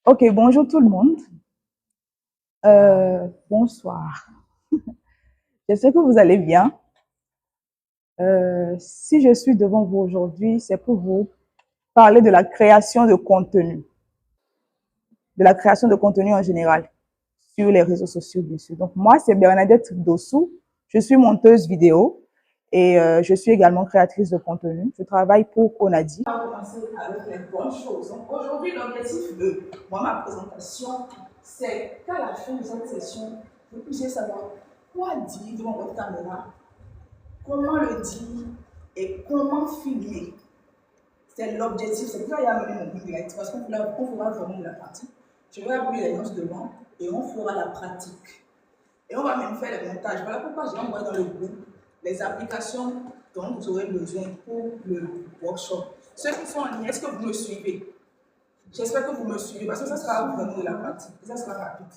Ok, bonjour tout le monde. Bonsoir. J'espère que vous allez bien. Si je suis devant vous aujourd'hui, c'est pour vous parler de la création de contenu, en général, sur les réseaux sociaux, bien sûr. Donc, moi, c'est Bernadette Dossou. Je suis monteuse vidéo et je suis également créatrice de contenu. Je travaille pour Onadi. On va commencer avec les bonnes choses. Donc, aujourd'hui, l'objectif de ma présentation, c'est qu'à la fin de cette session, vous puissiez savoir quoi dire devant votre caméra, comment le dire et comment filmer. C'est l'objectif. C'est pour ça qu'il y a même mon direct, parce qu'on fera vraiment de la pratique. Je vais appuyer les notes devant et on fera la pratique. Et on va même faire les montages. Voilà pourquoi j'ai envoyé dans le groupe les applications dont vous aurez besoin pour le workshop. Ceux qui sont en ligne, est-ce que vous me suivez? J'espère que vous me suivez parce que ça sera vraiment de la pratique et ça sera rapide.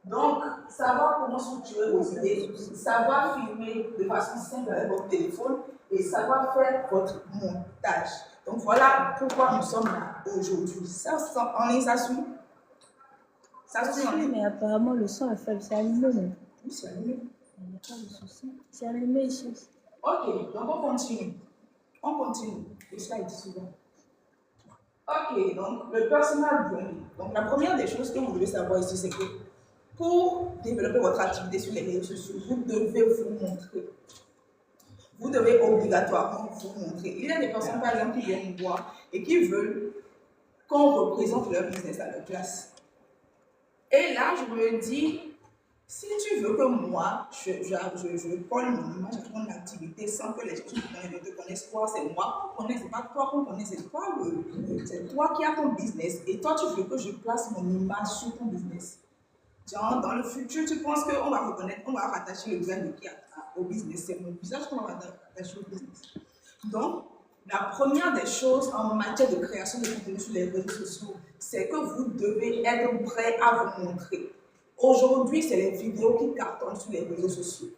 Donc, savoir comment structurer vos idées, savoir filmer de façon simple avec votre téléphone et savoir faire votre montage. Donc, voilà pourquoi nous sommes là aujourd'hui. Ça, en ligne, ça suit? Ça suit en ligne? Mais apparemment, le son est faible. C'est allumé, non? Oui, c'est allumé. Il n'y a pas de souci. C'est allumé ici. Ok, donc on continue. On continue. Et ça, il dit souvent. Ok, donc le personal branding. Donc la première des choses que vous devez savoir ici, c'est que pour développer votre activité sur les réseaux sociaux, vous devez vous montrer. Vous devez obligatoirement vous montrer. Il y a des personnes, par exemple, qui viennent nous voir et qui veulent qu'on représente leur business à leur place. Et là, je me dis, si tu veux que moi, je colle mon image à ton activité sans que les gens ne te connaissent pas, c'est moi qu'on connaît, c'est pas toi qu'on connaît, c'est toi qui as ton business et toi tu veux que je place mon image sur ton business. Genre, dans le futur, tu penses qu'on va reconnaître, on va rattacher le visage de qui au business, c'est mon visage qu'on va rattacher au business. Donc, la première des choses en matière de création de contenu sur les réseaux sociaux, c'est que vous devez être prêt à vous montrer. Aujourd'hui, c'est les vidéos qui cartonnent sur les réseaux sociaux.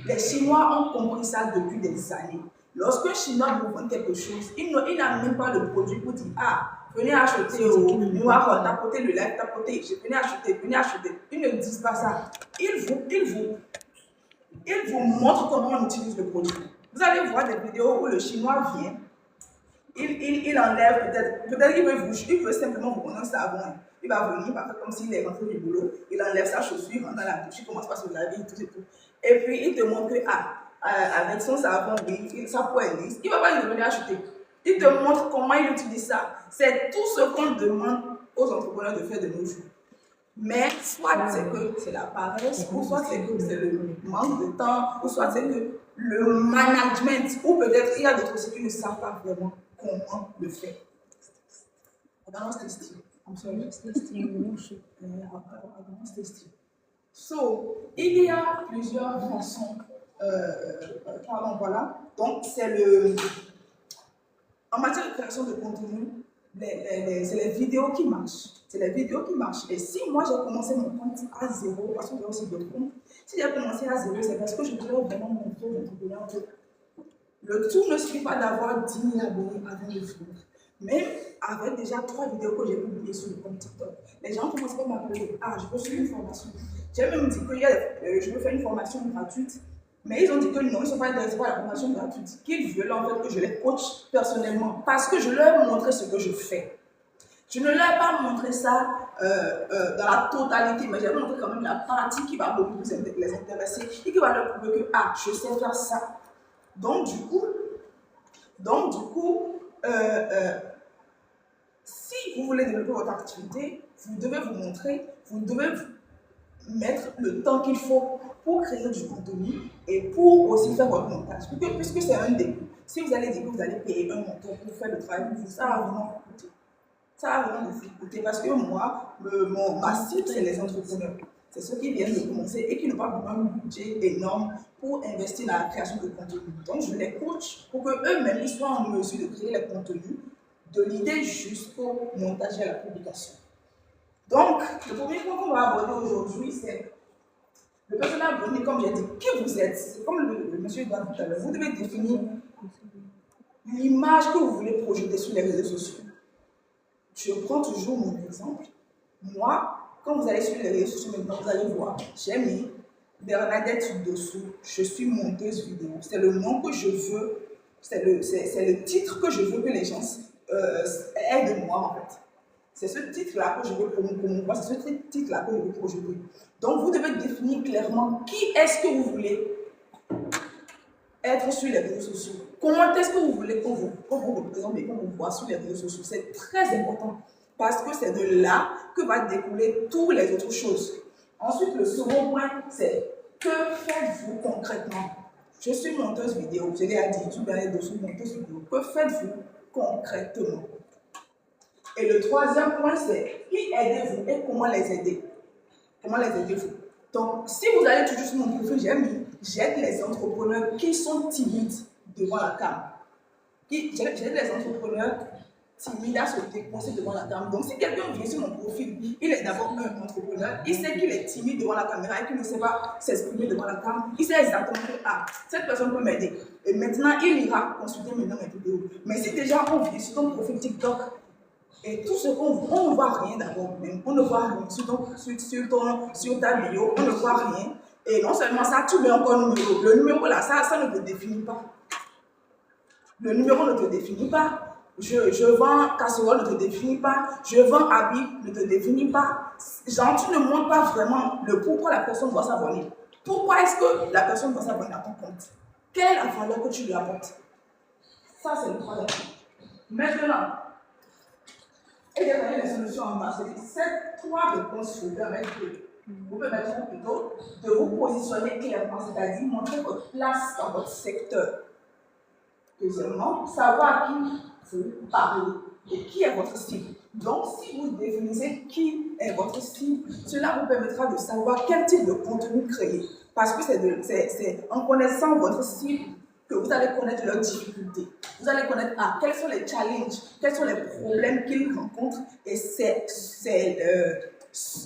Les Chinois ont compris ça depuis des années. Lorsque un Chinois vous vend quelque chose, il n'a même pas le produit pour dire ah, venez acheter au noir, tapotez le lait, tapotez, venez acheter, venez acheter. Ils ne disent pas ça. Ils vous montrent comment on utilise le produit. Vous allez voir des vidéos où le Chinois vient, il enlève peut-être il veut simplement vous prendre un savon. Il va venir, il va faire comme s'il est rentré du boulot, il enlève sa chaussure, il rentre dans la douche, il commence par se laver et tout et tout. Et puis il te montre que, avec son savon, oui, sa peau est lisse, il ne va pas lui demander à acheter. Il te montre comment il utilise ça. C'est tout ce qu'on demande aux entrepreneurs de faire de nos jours. Mais soit c'est que c'est la paresse, ou soit c'est que c'est le manque de temps, ou soit c'est que le management, ou peut-être il y a d'autres aussi qui ne savent pas vraiment comment le faire. Advanced testing. I'm sorry. Advanced testing. So, il y a plusieurs façons. Pardon, voilà. Donc, c'est le. En matière de création de contenu, c'est les vidéos qui marchent. C'est les vidéos qui marchent. Et si moi j'ai commencé mon compte à zéro, parce que j'ai aussi d'autres comptes, si j'ai commencé à zéro, c'est parce que je voulais vraiment montrer aux entrepreneurs que le tout ne suffit pas d'avoir 10 000 abonnés avant de finir. Même avec déjà 3 vidéos que j'ai publiées sur le compte TikTok, les gens commencent à m'appeler. Ah, je veux suivre une formation. J'ai même dit que je veux faire une formation gratuite. Mais ils ont dit que non, ils ne sont pas intéressés par la formation gratuite. Qu'ils veulent en fait que je les coach personnellement. Parce que je leur montrer ce que je fais. Je ne leur ai pas montré ça dans la totalité, mais j'ai montré quand même la partie qui va beaucoup les intéresser et qui va leur prouver que ah, je sais faire ça. Donc du coup, si vous voulez développer votre activité, vous devez vous montrer, vous devez mettre le temps qu'il faut pour créer du contenu et pour aussi faire votre montage. Puisque c'est un début. Si vous allez dire que vous allez payer un monteur pour faire le travail, ça va vraiment coûter. Ça va vraiment vous coûter parce que moi, ma cible, c'est les entrepreneurs. C'est ceux qui viennent de commencer et qui n'ont pas vraiment un budget énorme pour investir dans la création de contenu. Donc, je les coach pour qu'eux-mêmes soient en mesure de créer les contenus de l'idée jusqu'au montage et à la publication. Donc, le premier point qu'on va aborder aujourd'hui, c'est le personnel branding, comme j'ai dit, qui vous êtes. C'est comme le monsieur dit tout à l'heure. Vous devez définir l'image que vous voulez projeter sur les réseaux sociaux. Je prends toujours mon exemple. Moi, quand vous allez sur les réseaux sociaux maintenant, vous allez voir, j'ai mis Bernadette dessous, je suis monteuse vidéo. C'est le nom que je veux, c'est le titre que je veux que les gens aient de moi en fait. C'est ce titre-là que je veux promouvoir, c'est ce titre-là que je veux projeter. Donc vous devez définir clairement qui est-ce que vous voulez être sur les réseaux sociaux. Comment est-ce que vous voulez qu'on vous représente et qu'on vous voit sur les réseaux sociaux. C'est très important parce que c'est de là que va découler toutes les autres choses. Ensuite, le second point, c'est que faites-vous concrètement? Je suis monteuse vidéo, je l'ai dit, tu vas aller dessous monteuse vidéo. Que faites-vous concrètement? Et le troisième point, c'est qui aidez-vous et comment les aider? Comment les aidez-vous? Donc, si vous allez toujours sur mon profil, j'aide les entrepreneurs qui sont timides devant la caméra. J'aide les entrepreneurs timides à se dépenser devant la caméra. Donc, si quelqu'un vient sur mon profil, il est d'abord un entrepreneur, il sait qu'il est timide devant la caméra et qu'il ne sait pas s'exprimer devant la caméra, il sait exactement que cette personne peut m'aider. Et maintenant, il ira consulter maintenant mes vidéos. Mais si déjà on vient sur ton profil TikTok, et tout ce on ne voit rien d'abord, on ne voit rien sur ta vidéo, on ne voit rien. Et non seulement ça, tu mets encore un numéro. Le numéro là, ça ne te définit pas. Le numéro ne te définit pas. Je vends casserole ne te définit pas. Je vends habits ne te définit pas. Genre, tu ne montres pas vraiment le pourquoi la personne doit s'abonner. Pourquoi est-ce que la personne doit s'abonner à ton compte? Quelle est la valeur que tu lui apportes? Ça, c'est le troisième. Maintenant, et derrière les solutions en bas, c'est ces trois réponses vous permettent plutôt de vous positionner clairement, c'est-à-dire montrer votre place dans votre secteur. Deuxièmement, savoir à qui vous parlez et qui est votre cible. Donc, si vous définissez qui est votre cible, cela vous permettra de savoir quel type de contenu créer. Parce que c'est en connaissant votre cible que vous allez connaître leurs difficultés. Vous allez connaître quels sont les challenges, quels sont les problèmes qu'ils rencontrent. Et c'est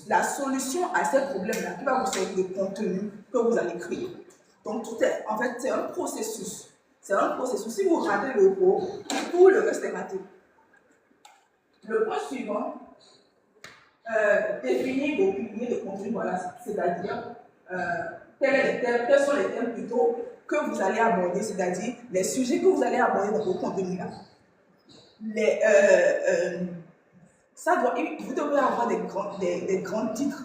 la solution à ces problèmes-là qui va vous servir de contenu que vous allez créer. Donc, en fait, c'est un processus. C'est un processus. Si vous ratez le gros, tout le reste est raté. Le point suivant, définir vos piliers de contenu, voilà, c'est-à-dire quels sont les thèmes plutôt que vous allez aborder, c'est-à-dire les sujets que vous allez aborder dans vos contenus-là. Vous devez avoir des grands titres.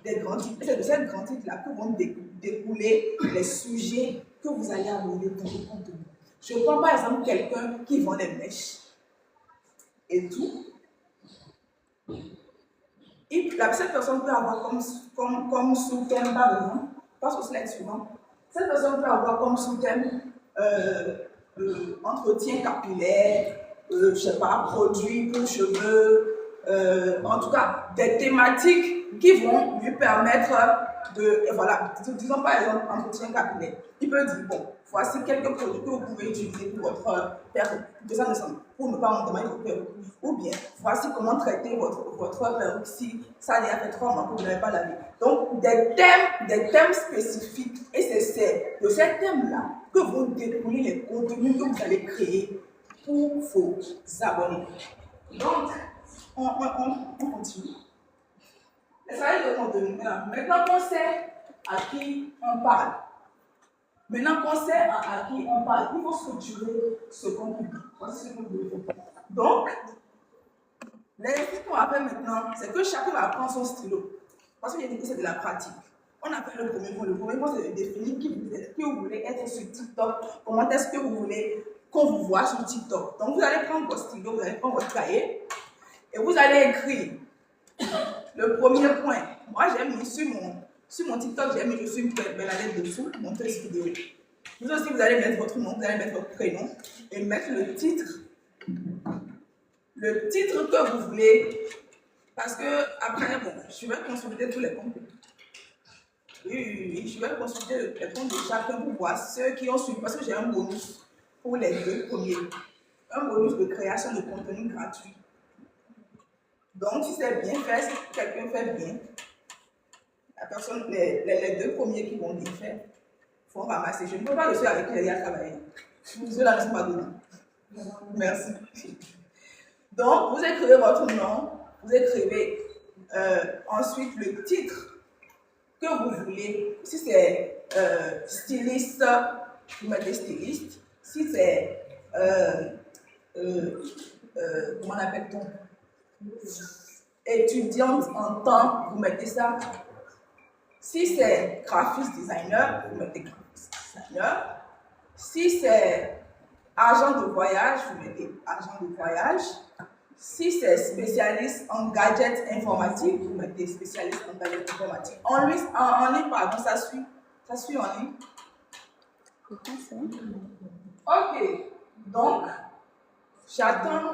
C'est de ces grands titres-là que vont découler les sujets que vous allez aborder dans vos contenus. Je prends par exemple quelqu'un qui vend des mèches et tout. Cette personne peut avoir comme sous-thème, par exemple, passe au slide suivant. Cette personne peut avoir comme sous-thème entretien capillaire, je ne sais pas, produits pour cheveux, en tout cas, des thématiques qui vont lui permettre voilà, disons par exemple, entretien capillaire. Il peut dire, bon, voici quelques produits que vous pouvez utiliser pour votre perruque, pour ne pas endommager votre perruque. Ou bien, voici comment traiter votre perruque si ça a déjà fait 3 mois que vous n'avez pas lavé. Donc, des thèmes spécifiques. Et c'est de ces thèmes-là que vont découler les contenus que vous allez créer pour vos abonnés. Donc, on continue. Les slides de contenu. Maintenant qu'on sait à qui on parle, il faut structurer ce qu'on publie. Voici ce que vous devez faire. Donc, l'exercice qu'on va faire maintenant, c'est que chacun va prendre son stylo. Parce qu'il y a dit que c'est de la pratique. On a fait le premier point. Le premier point, c'est de définir qui vous voulez être sur TikTok. Comment est-ce que vous voulez qu'on vous voit sur TikTok. Donc, vous allez prendre votre stylo, vous allez prendre votre cahier et vous allez écrire. Le premier point, moi j'ai mis sur mon TikTok, j'ai mis je suis Bernadette dessous, monteuse vidéo. Vous aussi, vous allez mettre votre nom, vous allez mettre votre prénom et mettre le titre. Le titre que vous voulez, parce que après, bon, je vais consulter tous les comptes. Oui, je vais consulter les comptes de chacun pour voir ceux qui ont suivi, parce que j'ai un bonus pour les 2 premiers. Un bonus de création de contenu gratuit. Donc, si c'est bien fait, si quelqu'un fait bien, la personne, les 2 premiers qui vont bien faire, il faut ramasser. Je ne peux pas le faire avec qui j'ai travaillé. Ceux-là ne sont pas dedans. Merci. Donc, vous écrivez votre nom, vous écrivez Ensuite, le titre que vous voulez. Si c'est styliste, vous mettez styliste. Si c'est, comment appelle-t-on, étudiante en temps, vous mettez ça. Si c'est graphiste designer, vous mettez graphiste designer. Si c'est agent de voyage, vous mettez agent de voyage. Si c'est spécialiste en gadgets informatiques, vous mettez spécialiste en gadgets informatiques. En ligne, pardon, ça suit en ligne. Ok, donc, j'attends.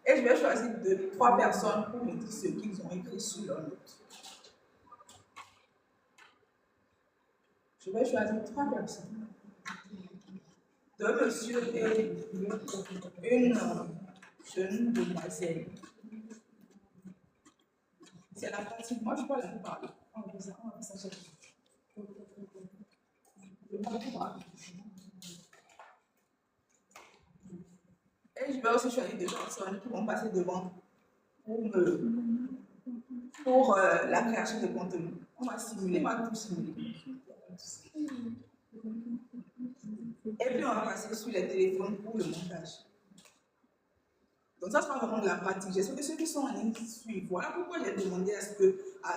Et je vais choisir 3 personnes pour me dire ce qu'ils ont écrit sur leur note. Je vais choisir 3 personnes. 2 messieurs et une jeune demoiselle. C'est la pratique. Moi, je ne peux pas la parler. On va faire ça. Et je vais aussi choisir 2 personnes qui vont passer devant pour la création de contenu. On va simuler, on va tout simuler. Et puis on va passer sur les téléphones pour le montage. Donc ça sera vraiment de la pratique. J'espère que ceux qui sont en ligne suivent. Voilà pourquoi j'ai demandé à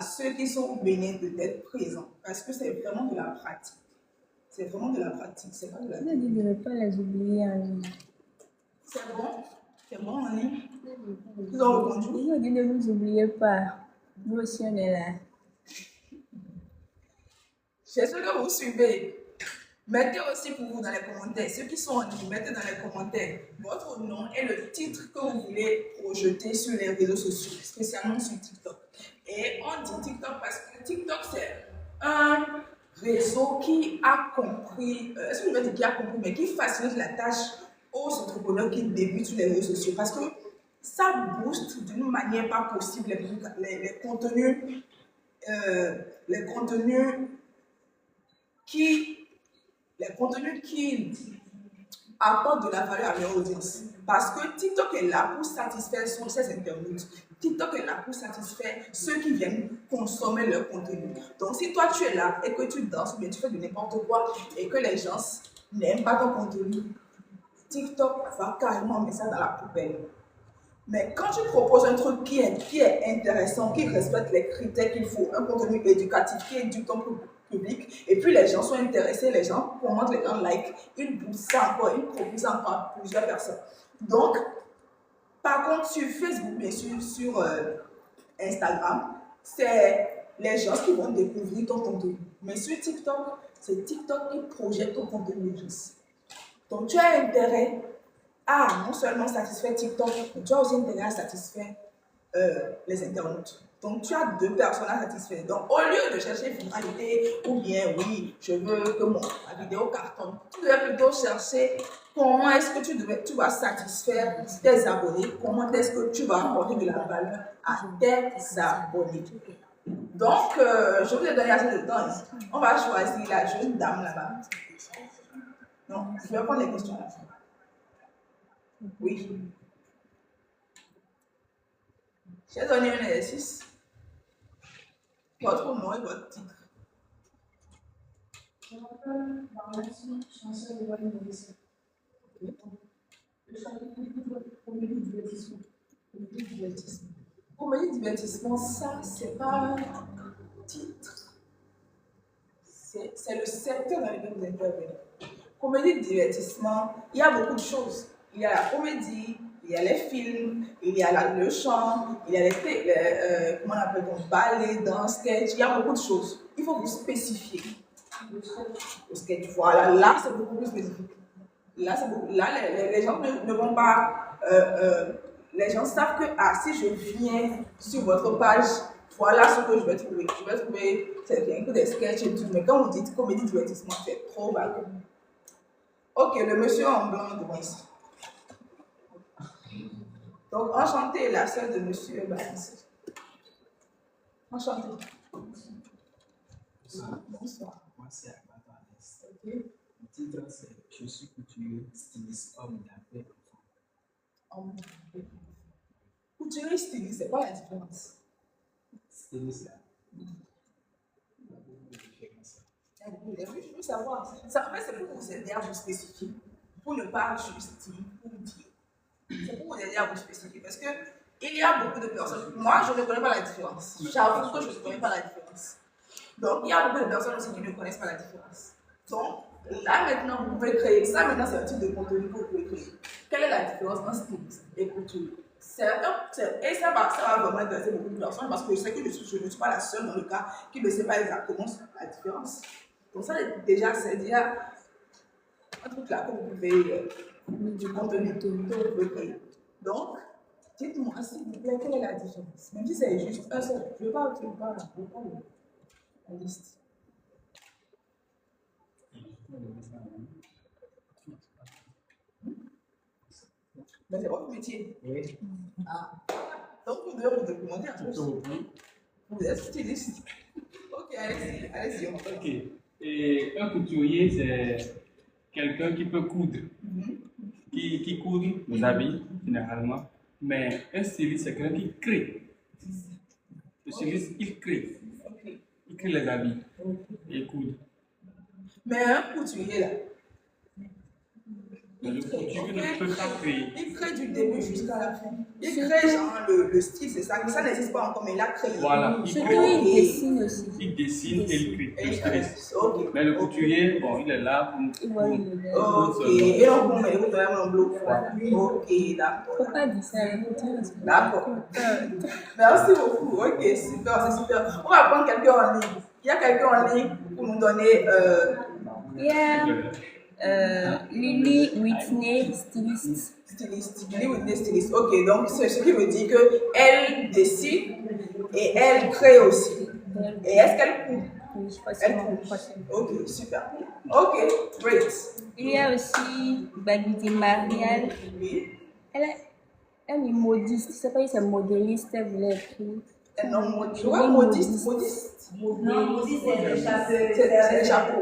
ceux qui sont au Bénin d'être présents. Parce que c'est vraiment de la pratique. C'est vraiment de la pratique. C'est pas de la théorie. Je dis de ne pas les oublier en ligne. C'est bon? C'est bon en ligne? Ils ont répondu? Je dis ne vous oubliez pas. Nous aussi on est là. J'espère que vous suivez. Mettez aussi pour vous dans les commentaires, ceux qui sont en ligne, mettez dans les commentaires votre nom et le titre que vous voulez projeter sur les réseaux sociaux, spécialement sur TikTok. Et on dit TikTok parce que TikTok, c'est un réseau qui a compris, est-ce que je vais dire qui a compris, mais qui facilite la tâche aux entrepreneurs qui débutent sur les réseaux sociaux parce que ça booste d'une manière pas possible les contenus qui apportent de la valeur à leur audience. Parce que TikTok est là pour satisfaire ses internautes. TikTok est là pour satisfaire ceux qui viennent consommer leur contenu. Donc, si toi tu es là et que tu danses, mais tu fais de n'importe quoi et que les gens n'aiment pas ton contenu, TikTok va carrément mettre ça dans la poubelle. Mais quand tu proposes un truc qui est intéressant, qui respecte les critères qu'il faut, un contenu éducatif qui éduque ton public, et puis les gens sont intéressés, les gens commentent, les gens like, ils poussent ça encore, ils proposent encore à plusieurs personnes. Donc, par contre, sur Facebook, bien sûr, sur Instagram, c'est les gens qui vont découvrir ton contenu. Mais sur TikTok, c'est TikTok qui projette ton contenu. Donc, tu as intérêt à non seulement satisfaire TikTok, mais tu as aussi intérêt à satisfaire les internautes. Donc, tu as 2 personnes à satisfaire. Donc, au lieu de chercher viralité ou bien, oui, je veux que ma vidéo cartonne, tu devrais plutôt chercher comment est-ce que tu vas satisfaire tes abonnés, comment est-ce que tu vas apporter de la valeur à tes abonnés. Donc, je vous ai donné assez de temps. On va choisir la jeune dame là-bas. Non, je vais prendre les questions à la fin. Oui. J'ai donné un exercice. Votre nom et votre titre. Je m'appelle Marlène, chanceux de voir une émission. Je chante comédie divertissement. Comédie divertissement, ça, c'est pas un titre. C'est le secteur dans lequel vous intervenez. Comédie divertissement, il y a beaucoup de choses. Il y a la comédie, il y a les films, il y a le chant, il y a les comment on appelle, ballet, danse, sketch, il y a beaucoup de choses. Il faut vous spécifier. Le sketch, voilà, là c'est beaucoup plus spécifique. Là, les gens ne vont pas. Les gens savent que si je viens sur votre page, voilà ce que je vais trouver. Je vais trouver, c'est bien que des sketchs et tout, mais quand vous dites comédie divertissement, c'est trop vague. Ok, le monsieur en blanc devant ici. Donc, enchanté, la sœur de monsieur Bansi. Enchanté. Bonsoir. Moi, c'est Agbata Alès. Le titre, c'est Je suis couturier, styliste, homme d'affaires, enfant. Homme d'affaires. Couturier, styliste, c'est quoi la différence? Styliste là. Je veux savoir. Ça, en fait, c'est pour vous aider à vous spécifier. Pour ne pas juste dire, pour dire. C'est pour vous aider à vous spécifier. Parce que il y a beaucoup de personnes. Moi, je ne connais pas la différence. J'avoue que je ne connais pas la différence. Donc, il y a beaucoup de personnes aussi qui ne connaissent pas la différence. Donc, là maintenant, vous pouvez créer. Ça maintenant, c'est un type de contenu que vous pouvez créer. Quelle est la différence entre styliste et couturier? Et ça va vraiment intéresser beaucoup de personnes parce que je sais que je ne suis pas la seule dans le cas qui ne sait pas exactement la différence. Donc, ça, déjà, c'est déjà un truc là que vous pouvez, du contenu que vous pouvez créer. Donc, dites-moi, s'il vous plaît, quelle est la différence? Même si c'est juste un seul, je ne veux pas la liste. Mais c'est votre métier. Oui. Ah. Donc, vous devez vous documenter un peu. Vous êtes styliste. Ok, allez-y, on va. Ok. Et un couturier, c'est quelqu'un qui peut coudre, qui coudre les habits généralement. Mais un styliste, c'est quelqu'un qui crée. Le styliste, il crée. Il crée les habits et coudre. Mais un couturier là, Mais le couturier ne peut pas créer. il crée du début jusqu'à la fin. Il crée genre le style, c'est ça. Ça n'existe pas encore, mais il a créé. Voilà, il Surtout, crée. il dessine aussi. Il dessine et il crée. Et Le il crée. styliste. Ok. Mais le couturier, bon, il est là pour. Il voit le modèle. Ok. Et donc, vous mettez vous dans un bloc. Ok, d'accord. Faut pas dire ça, les couturiers. D'accord. Merci beaucoup. Ok, super, c'est super. On va prendre quelqu'un en ligne. Il y a quelqu'un en ligne pour nous donner. Il y a Lily Whitney, styliste. Styliste, Lily Whitney styliste. Ok, donc c'est ce qui veut dire qu'elle dessine et elle crée aussi. Et est-ce qu'elle coud? Oui, je crois que c'est mon prochain. Ok, super. Ok, great. Il y a aussi Babidi Marial. Oui. Elle est modiste. Je ne sais pas si c'est modéliste, elle voulait écrire. Non, modiste. Ouais, modiste. Modiste. Non, modiste, c'est le chapeau. C'est le chapeau.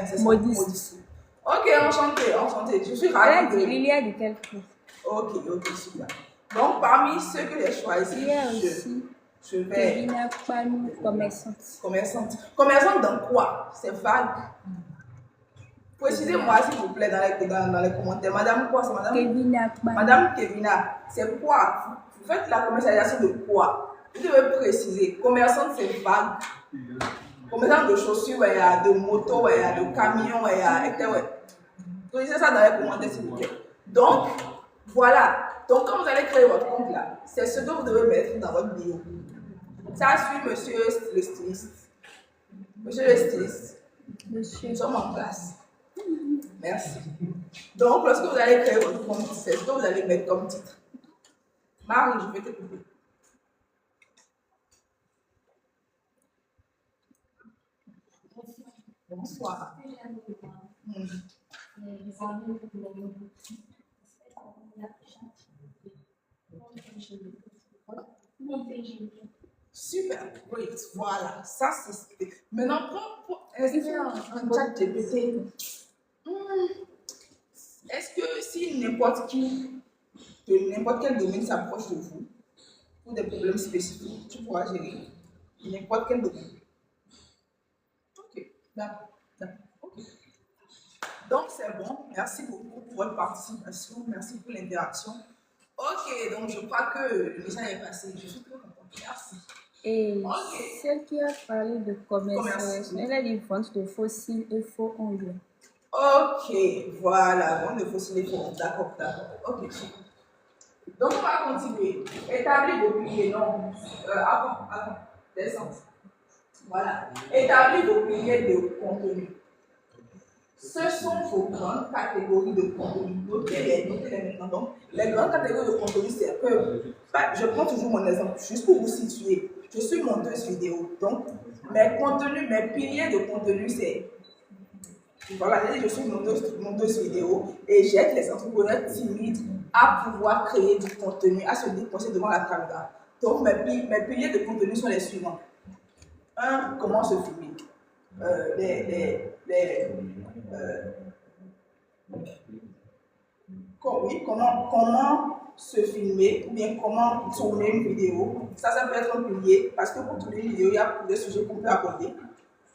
C'est ça, Modiste. Ok, enchantée. Je suis Elle a ravie. dit, Lily a dit quel cours? Ok, super. Donc, parmi ceux que j'ai choisis, Il y a aussi je vais. Kevina Panou, commerçante. Commerçante. Commerçante dans quoi? C'est vague. Précisez-moi, s'il vous plaît, dans les commentaires. Madame quoi? C'est madame? Kevina Panou. Madame Kevina, c'est quoi? Vous faites la commercialisation de quoi? Vous devez préciser. Commerçante, c'est vague. Commerçante de chaussures, ouais, il y a de motos, ouais, il y a de camions, ouais, il y a. Ouais. Précisez ça dans les commentaires, s'il vous plaît. Donc, voilà. Donc, quand vous allez créer votre compte là, c'est ce que vous devez mettre dans votre bio. Ça suit monsieur le styliste. Monsieur le styliste, Monsieur. nous sommes en classe. Merci. Donc, lorsque vous allez créer votre compte, c'est ce que vous allez mettre comme titre. Marie, je vais te couper. Bonsoir. Super, great, voilà, ça c'est. Maintenant, inscrire un chat GPT. Est-ce que si n'importe qui, de n'importe quel domaine s'approche de vous, pour des problèmes spécifiques, tu pourras gérer n'importe quel domaine? Ok, d'accord, ok. Donc c'est bon, merci beaucoup pour votre participation, merci pour l'interaction. Ok, donc je crois que le message est passé, je suis très contente, merci. Et Ok. celle qui a parlé de commerce, elle a dit vente de fossiles et faux ongles. Ok, voilà, vente de fossiles et faux, d'accord, ok. Donc on va continuer. Établir vos piliers, non, avant, descente. Voilà, établir vos piliers de contenu. Ce sont vos grandes catégories de contenu. Notez-les maintenant. Donc, les grandes catégories de contenu, c'est que, je prends toujours mon exemple, juste pour vous situer. Je suis monteuse vidéo. Donc, mes contenus, mes piliers de contenu, c'est. Voilà, je suis monteuse vidéo et j'aide les entrepreneurs timides à pouvoir créer du contenu, à se dépenser devant la caméra. Donc, mes piliers de contenu sont les suivants. 1. Comment se filmer. oui, comment se filmer ou bien comment tourner une vidéo. Ça peut être un pilier parce que pour tourner une vidéo, il y a plusieurs sujets qu'on peut aborder.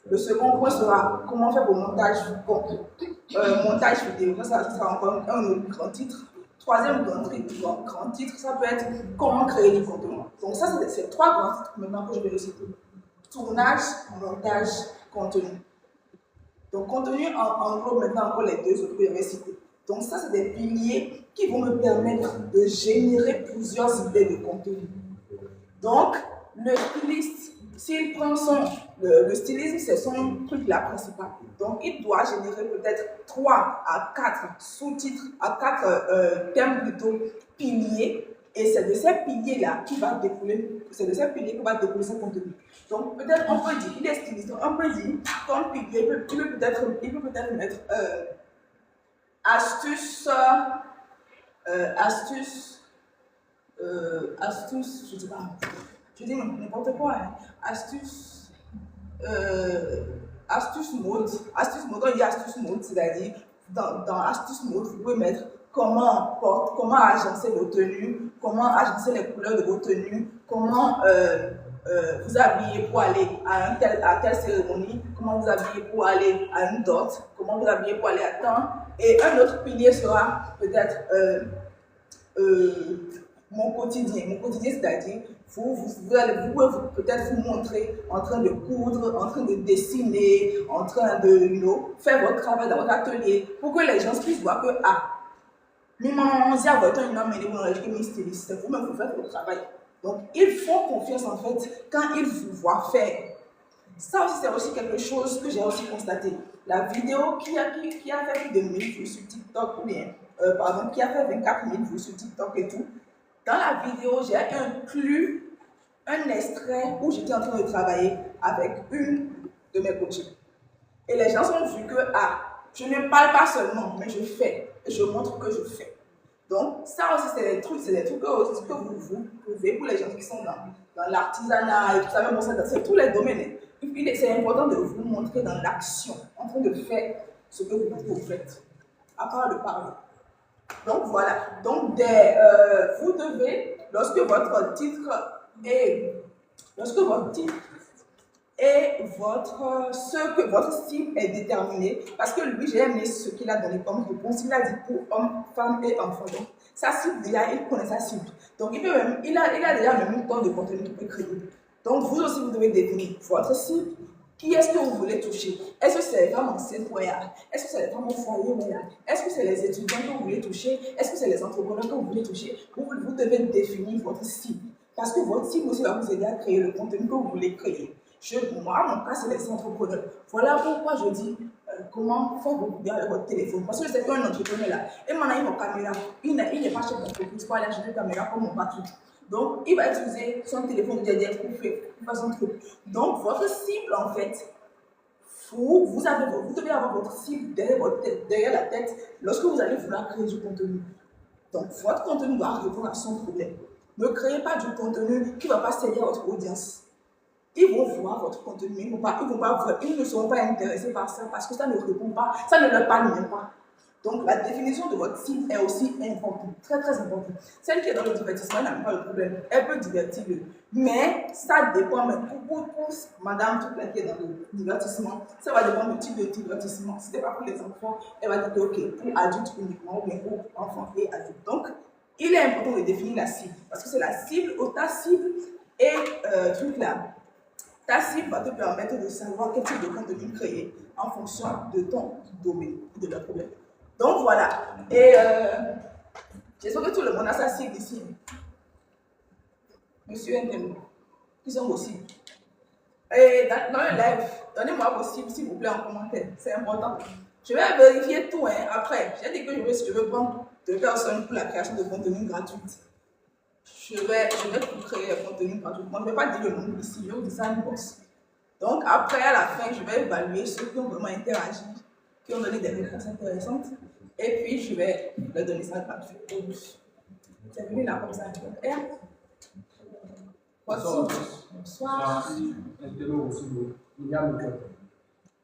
Le second point sera comment faire vos montages, montage vidéo. Ça sera encore un autre grand titre. Troisième grand titre, ça peut être comment créer du contenu. Donc ça, c'est 3 grands titres maintenant que je vais le citer. Tournage, montage, contenu. Donc contenu englobe maintenant encore les 2 autres que je vais citer. Donc ça, c'est des piliers qui vont me permettre de générer plusieurs idées de contenu. Donc, le styliste, s'il prend le stylisme, c'est son truc là principal. Donc, il doit générer peut-être 3 à 4 sous-titres, à 4 thèmes plutôt piliers. Et c'est de ces piliers-là qui va découler, son contenu. Donc, peut-être on peut dire, il est styliste, on peut dire, comme pilier, il peut peut-être mettre astuce, je dis pas, je dis n'importe quoi, hein. Astuce mode, on dit astuce mode, c'est-à-dire, dans astuce mode, vous pouvez mettre comment agencer vos tenues, comment agencer les couleurs de vos tenues, comment vous habiller pour aller à telle cérémonie, comment vous habiller pour aller à une dot, comment vous habiller pour aller à temps. Et un autre pilier sera peut-être mon quotidien. Mon quotidien, c'est-à-dire, vous pouvez peut-être vous montrer en train de coudre, en train de dessiner, en train de faire votre travail dans votre atelier, pour que les gens puissent voir que, c'est vous-même vous faites votre travail. Donc, ils font confiance en fait quand ils vous voient faire. Ça aussi, c'est aussi quelque chose que j'ai aussi constaté. La vidéo qui a fait plus de 1000 vues sur TikTok, ou bien, qui a fait 24 000 vues sur TikTok et tout, dans la vidéo, j'ai inclus un extrait où j'étais en train de travailler avec une de mes coachées. Et les gens ont vu que, je ne parle pas seulement, mais je fais. Et je montre que je fais. Donc, ça aussi, c'est des trucs que vous pouvez pour les gens qui sont dans l'artisanat et tout ça, même c'est tous les domaines. C'est important de vous montrer dans l'action, en train de faire ce que vous faites, à part de parler. Donc, voilà. Donc, vous devez, lorsque votre titre et votre cible est déterminé, parce que lui, j'ai aimé ce qu'il a donné comme réponse. Il a dit pour hommes, femmes et enfants. Donc, sa cible, déjà, il connaît sa cible. Donc, il a déjà le même temps de contenu qu'il peut créer. Donc, vous aussi, vous devez définir votre cible. Qui est-ce que vous voulez toucher? Est-ce que c'est les femmes enceintes royales? Est-ce que c'est les femmes au foyer royal? Est-ce que c'est les étudiants que vous voulez toucher? Est-ce que c'est les entrepreneurs que vous voulez toucher? Vous devez définir votre cible. Parce que votre cible aussi va vous aider à créer le contenu que vous voulez créer. Moi, mon cas, c'est les entrepreneurs. Voilà pourquoi je dis comment faire beaucoup bien avec votre téléphone. Parce que je sais qu'un entrepreneur là, et maintenant, il a une caméra. Il n'est pas chef d'entreprise pour aller acheter une caméra comme mon patron. Donc, il va utiliser son téléphone derrière pour faire son truc. Donc, votre cible, en fait, vous devez avoir votre cible derrière la tête lorsque vous allez vouloir créer du contenu. Donc, votre contenu doit répondre à son problème. Ne créez pas du contenu qui ne va pas servir à votre audience. Ils vont voir votre contenu, mais ils ne seront pas intéressés par ça parce que ça ne répond pas, ça ne leur parle même pas. Donc, la définition de votre cible est aussi importante, très très importante. Celle qui est dans le divertissement n'a pas de problème, elle peut divertir, mais ça dépend. Mais pour madame toute la qui est dans le divertissement, ça va dépendre du type de divertissement. Si ce n'est pas pour les enfants, elle va dire que ok, pour adultes uniquement, ou bien pour enfants et adultes. Donc, il est important de définir la cible parce que c'est la cible, ta cible et truc là. Ta cible va te permettre de savoir quel type de contenu créer en fonction de ton domaine, de leur problème. Donc voilà. Et j'espère que tout le monde a sa cible ici. Monsieur Ndem, qui sont vos cibles? Et dans le live, donnez-moi vos cibles, s'il vous plaît, en commentaire. C'est important. Je vais vérifier tout après. J'ai dit que je veux prendre 2 personnes pour la création de contenu gratuite. Je vais tout créer le contenu gratuitement. Je ne vais pas dire le nom ici, je vais vous dire ça en box. Donc après, à la fin, je vais évaluer ceux qui ont vraiment interagi, qui ont donné des réponses intéressantes. Et puis, je vais leur donner ça gratuit. C'est venu là comme ça. Bonsoir. Bonsoir.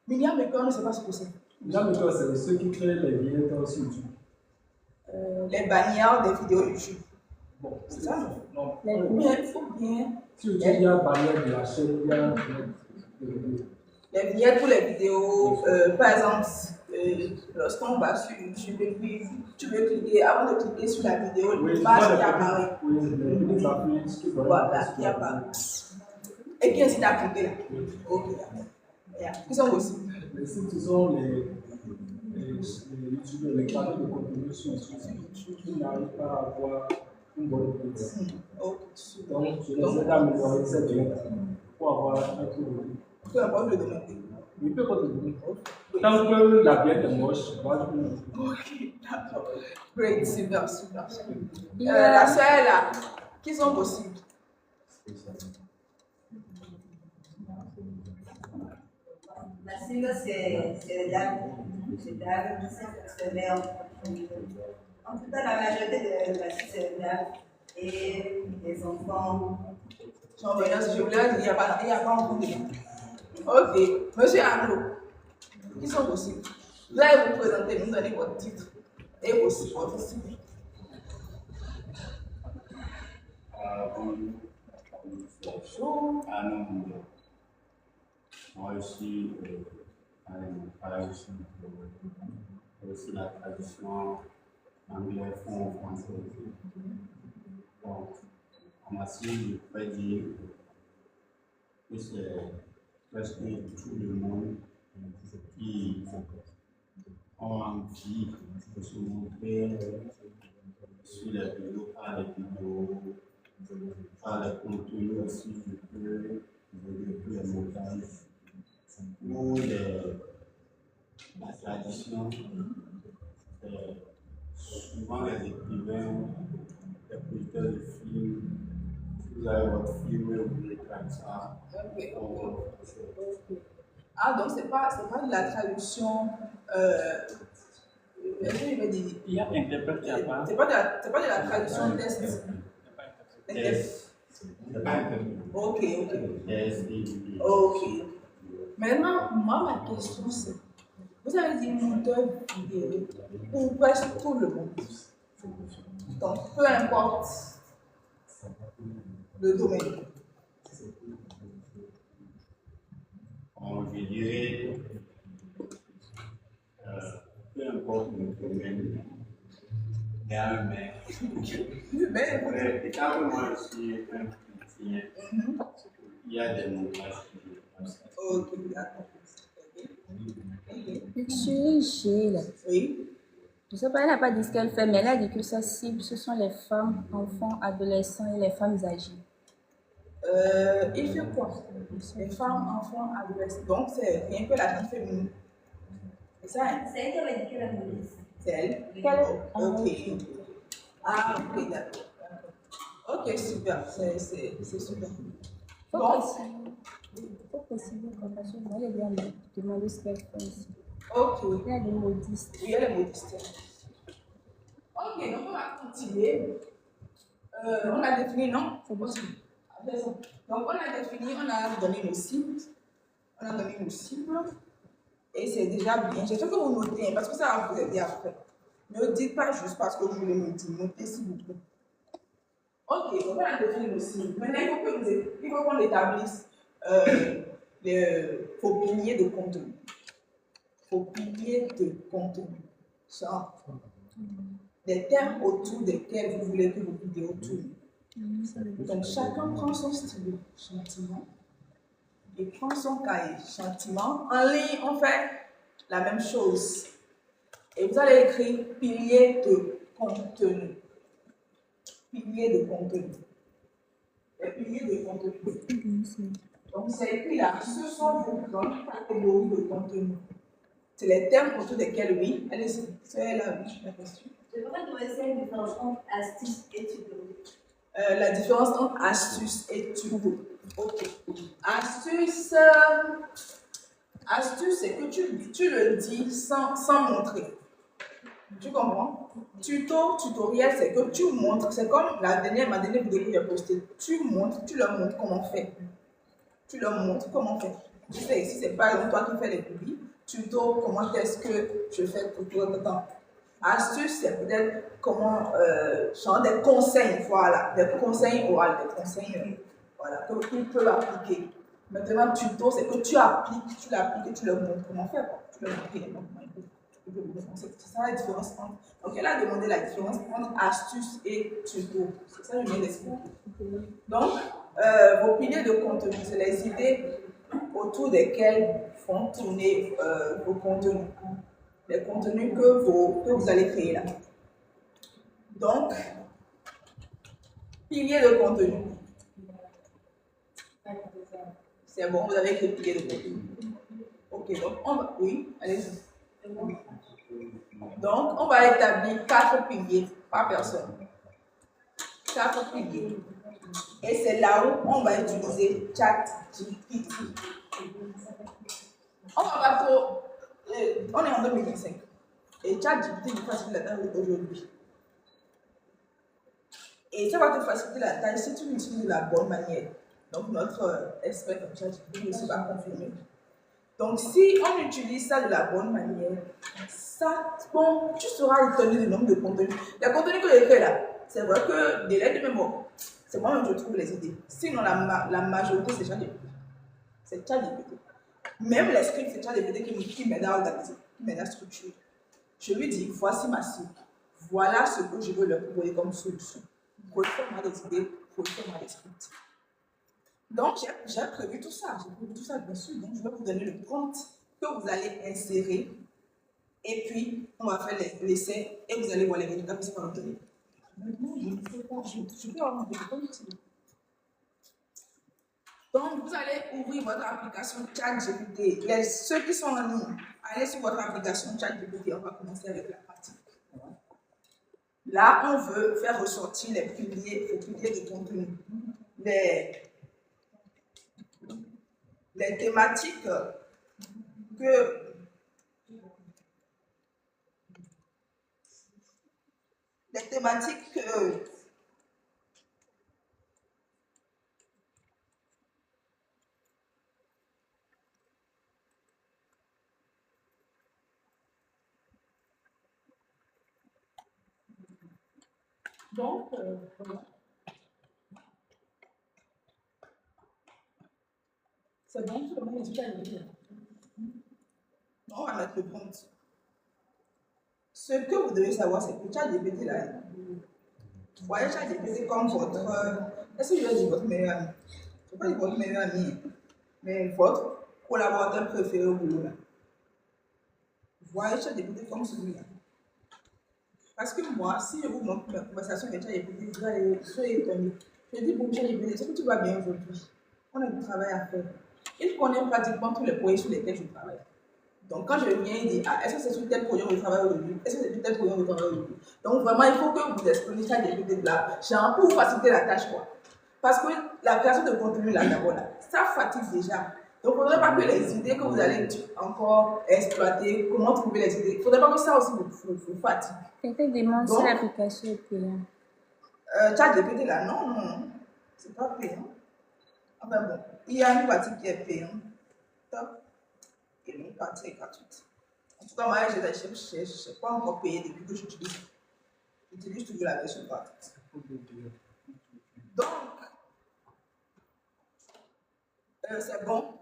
Miniam Maker, je ne sais pas ce que c'est. Miniam Maker, c'est ceux qui créent les billets sur YouTube. les bannières des vidéos YouTube. Bon, C'est ça, non? Non. Mais il faut bien. Si tu dis la barrière de la chaîne, il y a Les vignettes pour les vidéos, par exemple, lorsqu'on va sur YouTube et puis tu veux cliquer, avant de cliquer sur la vidéo, oui, l'image qui apparaît. Oui, les affiches qui Voilà, qui apparaît. Et qui incite à cliquer là. Ok, d'accord. Qui sont possibles. Mais si ce sont les youtubeurs, les canaux de contenu sur YouTube qui n'arrivent pas à avoir une bonne qualité. Ok, Donc, je les aide à améliorer cette ligne pour avoir un peu de. peu importe le domaine. Il peut pas te donner. Tant que la bière est moche, moi je peux. Ok, d'accord. Great, super. La soeur est là. Qui sont possibles? La cible, c'est les dames. C'est les dames qui sont fonctionnaires. En tout cas, la majorité de la cible, c'est les dames et les enfants. Jean Benoît, si je voulais dire, il n'y a pas encore de gens. Ok, monsieur Arnaud, qui sont possibles? Vous allez vous présenter, nous donner votre titre et aussi votre cible. Bonjour. Ah non, moi je suis aussi la tradition anglaise française. Donc, en Asie, je pourrais dire que c'est presque tout le monde qui ont envie de se montrer sur les vidéos, par les vidéos, par les contenus aussi, je peux les montages ou la tradition. Souvent les écrivains, les producteurs de films, si vous avez votre film, vous voulez comme ça. Ah, donc c'est pas de la traduction. Est-ce que je vais dire? Il y a interprète qui a pas. C'est pas de la traduction test. Ok. Ok. Maintenant, moi, ma question c'est, vous avez dit monteur vidéo pour presque tout le monde. Donc, peu importe le domaine. Je dirais, peu importe le domaine, mais quand moi je suis un criticien, il y a des montages que je passe. Ok, d'accord. Sur G, là. Oui. Je ne sais pas, elle n'a pas dit ce qu'elle fait, mais elle a dit que sa cible, ce sont les femmes, enfants, adolescents et les femmes âgées. Il fait quoi? Les femmes, enfants, adolescents. Donc, c'est rien que la gente féminine. C'est ça, hein? C'est elle qui avait dit qu'elle a dit. C'est elle? Ok. Ah, ok, d'accord. Ok, super. C'est super. Donc, Faut préciser parce que moi, elle vient de demander ce qu'elle fait ici. ok. Elle a des modistes. Oui, elle est modiste. Ok, donc on va continuer. On a défini, non? C'est bon. Donc, on a défini, on a donné nos cibles. Et c'est déjà bien. J'espère que vous notez, parce que ça va vous aider après. Ne dites pas juste parce que je vous l'ai noté. Notez s'il vous plaît. Ok, donc on a défini nos cibles. Maintenant, il faut qu'on établisse vos piliers de contenu. Vos piliers de contenu. Ça, des thèmes autour desquels vous voulez que vos vidéos tournent. Donc, chacun prend son stylo gentiment et prend son cahier gentiment. En ligne, on fait la même chose. Et vous allez écrire pilier de contenu. Pilier de contenu. Les piliers de contenu. Donc, c'est écrit là. Ce sont vos grandes catégories de contenu. C'est les thèmes autour desquels, oui. Allez-y, c'est la question. Je voudrais trouver une différence entre astuce et tuto. La différence entre astuce et tuto. Ok. Astuce, c'est que tu le dis sans montrer. Tu comprends? Tutoriel, c'est que tu montres. C'est comme ma dernière vidéo que j'ai postée. Tu leur montres comment faire. Tu leur montres comment faire. Tu sais, ici, c'est pas toi qui fais les publics. Tuto, comment est-ce que je fais pour tout le temps. Astuce, c'est peut-être comment, genre des conseils, voilà, des conseils oraux, des conseils, voilà, que tu peux appliquer. Maintenant, tuto, c'est que tu appliques, tu l'appliques et tu leur montres comment faire, quoi. Tu leur montres comment faire. C'est ça la différence entre. Donc, elle a demandé la différence entre astuce et tuto. C'est ça que je viens d'expliquer. Donc, vos piliers de contenu, c'est les idées autour desquelles font tourner vos contenus. Les contenus que vous allez créer là. Donc, piliers de contenu. C'est bon, vous avez écrit piliers de contenu. Ok, donc on va. Oui, allez-y. Donc, on va établir 4 piliers par personne. 4 piliers. Et c'est là où on va utiliser ChatGPT. On va pas trop. On est en 2025. Et ChatGPT nous facilite la tâche aujourd'hui. Et ça va te faciliter la tâche si tu l'utilises de la bonne manière. Donc, notre expert en ChatGPT aussi va confirmer. Donc, si on utilise ça de la bonne manière, ça, bon, tu seras étonné du nombre de contenus. Les contenus que j'ai créés là, c'est vrai que des lettres de mémoire, c'est moi-même que je trouve les idées. Sinon, la majorité, c'est ChatGPT. C'est ChatGPT. Même les scripts, c'est ChatGPT qui m'aide à organiser, qui m'aide à structurer. Je lui dis, voici ma cible. Voilà ce que je veux leur proposer comme solution. Refais-moi des idées, refais-moi des scripts. Donc, j'ai prévu tout ça. J'ai prévu tout ça, bien sûr. Donc, je vais vous donner le prompt que vous allez insérer. Et puis, on va faire l'essai et vous allez voir les résultats que ça va donner. Maintenant, je ne sais pas. Je peux avoir mon téléphone ici. Donc, vous allez ouvrir votre application ChatGPT. Ceux qui sont en ligne, allez sur votre application ChatGPT. On va commencer avec la pratique. Là, on veut faire ressortir les piliers de contenu. Les thématiques donc, voilà. C'est bon, tout le monde est bien. On va mettre le prompt. Ce que vous devez savoir, c'est que ChatGPT là, voyez ChatGPT comme votre. Est-ce que je vais dire votre meilleur ami? Je ne vais pas dire votre meilleur ami, mais votre collaborateur préféré au boulot là. Voyez ChatGPT comme celui-là. Parce que moi, si je vous montre ma conversation avec ChatGPT, vous allez être étonné. Je dis, bon, ChatGPT, est-ce que tu vas bien aujourd'hui? On a du travail à faire. Il connaît pratiquement tous les projets sur lesquels je travaille. Donc, quand je viens, il dit, ah, est-ce que c'est sur tel projet que je travaille aujourd'hui? Est-ce que c'est sur tel projet que je travaille aujourd'hui? Donc, vraiment, il faut que vous exprimiez ChatGPT là, genre pour vous faciliter la tâche, quoi. Parce que la création de contenu là, d'abord, là, ça fatigue déjà. Donc, il ne faudrait pas que les idées que vous allez encore exploiter, comment trouver les idées, il ne faudrait pas que ça aussi vous fatigue. Quelqu'un demande si l'application est payante. ChatGPT là, non, c'est pas payant. Enfin bon, il y a une partie qui est payante. Top. Et une partie est gratuite. En tout cas, moi, je n'ai pas encore payé depuis que j'utilise. J'utilise toujours la version gratuite. Donc, c'est bon.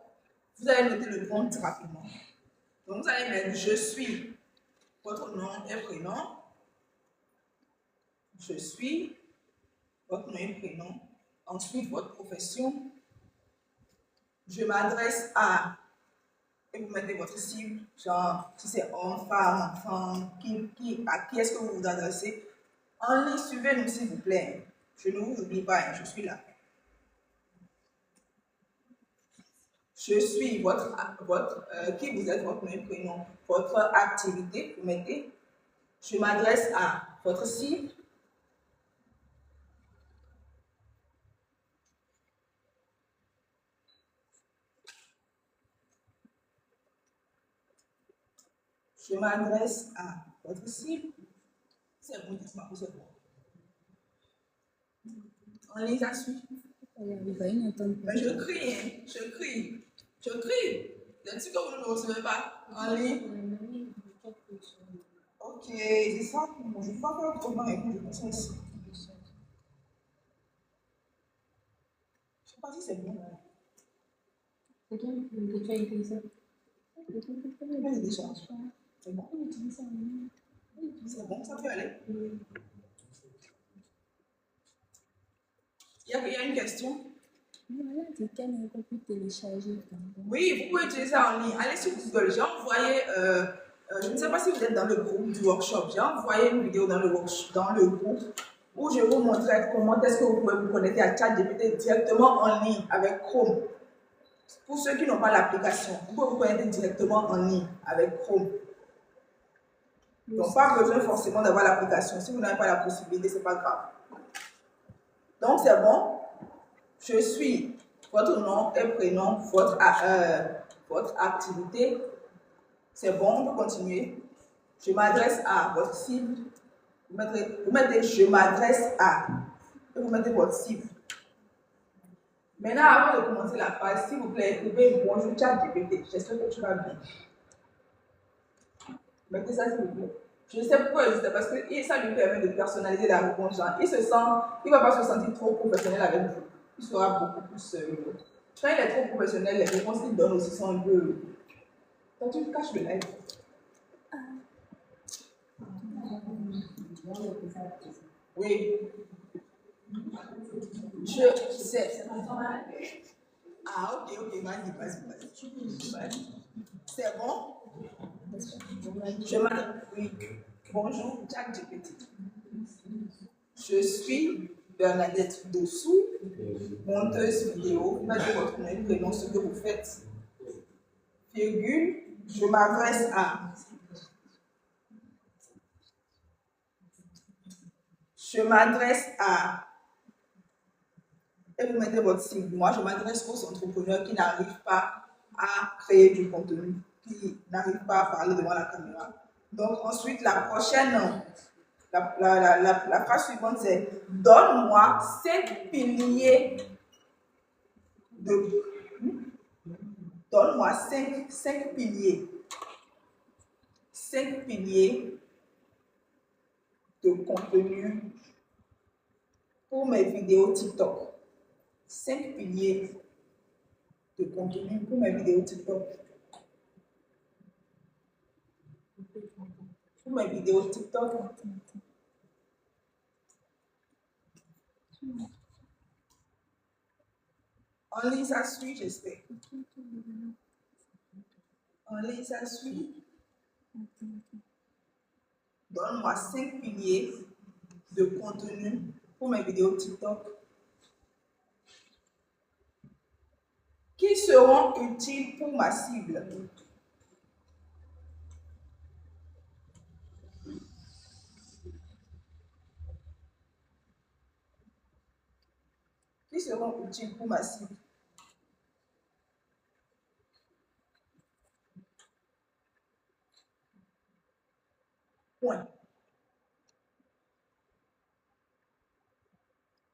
Vous allez noter le prompt rapidement. Donc, vous allez mettre je suis votre nom et prénom. Je suis votre nom et prénom. Ensuite, votre profession. Je m'adresse à. Et vous mettez votre cible, genre si c'est homme, femme, enfant, à qui est-ce que vous vous adressez. En ligne, suivez-nous s'il vous plaît. Je ne vous oublie pas, je suis là. Je suis qui vous êtes, votre nom et prénom, votre activité, vous mettez. Je m'adresse à votre cible. Je m'adresse à votre cible. C'est bon, dites-moi, c'est bon. On les a suivis. Mais je crie, hein, je crie. Est-ce que vous ne me recevez pas en ligne? Ok. c'est ça. Bon, je ne vais pas faire autrement répondre, je pense ici. Je ne sais pas si c'est bon. C'est toi que tu as écrit ça. Oui, déjà. C'est bon. C'est bon, ça peut aller. Il y a une question? Voilà, c'est qu'elle n'a pas pu télécharger. Oui, vous pouvez utiliser ça en ligne. Allez sur Google. J'ai envoyé, je ne sais pas si vous êtes dans le groupe du workshop, j'ai envoyé une vidéo dans le groupe où je vous montrais comment est-ce que vous pouvez vous connecter à ChatGPT directement en ligne avec Chrome. Pour ceux qui n'ont pas l'application, vous pouvez vous connecter directement en ligne avec Chrome. Donc, pas besoin forcément d'avoir l'application. Si vous n'avez pas la possibilité, ce n'est pas grave. Donc, c'est bon. Je suis votre nom et prénom, votre activité. C'est bon, on peut continuer. Je m'adresse à votre cible. Vous mettez je m'adresse à. Et vous mettez votre cible. Maintenant, avant de commencer la phrase, s'il vous plaît, écrivez bonjour ChatGPT. J'espère que tu vas bien. Mettez ça, s'il vous plaît. Je ne sais pourquoi il dit parce que ça lui permet de personnaliser la réponse. Il ne va pas se sentir trop professionnel avec vous. Il sera beaucoup plus quand il est trop professionnel, les réponses qu'il donne aussi sont un peu. Quand tu caches le live. Oui. Je sais. Ah, ok, vas-y. C'est bon? Oui. Bonjour, ChatGPT. Je suis Bernadette Dossou, monteuse vidéo. Mettez votre nom et prénom, ce que vous faites. Virgule, je m'adresse à. Je m'adresse à. Et vous mettez votre cible. Moi, je m'adresse aux entrepreneurs qui n'arrivent pas à créer du contenu, qui n'arrivent pas à parler devant la caméra. Donc, ensuite, la prochaine. La phrase suivante, c'est donne-moi 5 piliers de. Donne-moi 5 piliers. 5 piliers de contenu pour mes vidéos TikTok. 5 piliers de contenu pour mes vidéos TikTok. Pour mes vidéos TikTok. En ligne, ça suit, j'espère. En ligne, ça suit. Donne-moi 5 piliers de contenu pour mes vidéos TikTok qui seront utiles pour ma cible. Qui seront utiles pour ma cible. Point.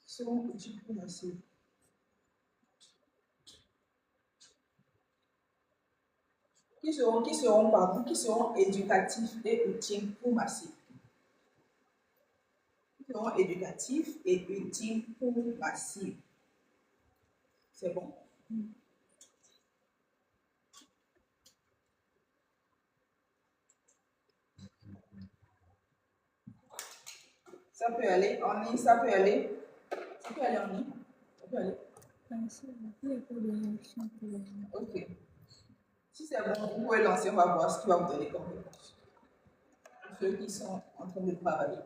Qui seront utiles pour ma cible. Qui seront éducatifs et utiles pour ma cible. Qui seront éducatifs et utiles pour ma cible. C'est bon? Ça peut aller en ligne, ça peut aller. Ça peut aller en ligne. Ça peut aller. Ok. Si c'est bon, vous pouvez lancer, on va voir ce qu'il va vous donner comme réponse. Pour ceux qui sont en train de travailler.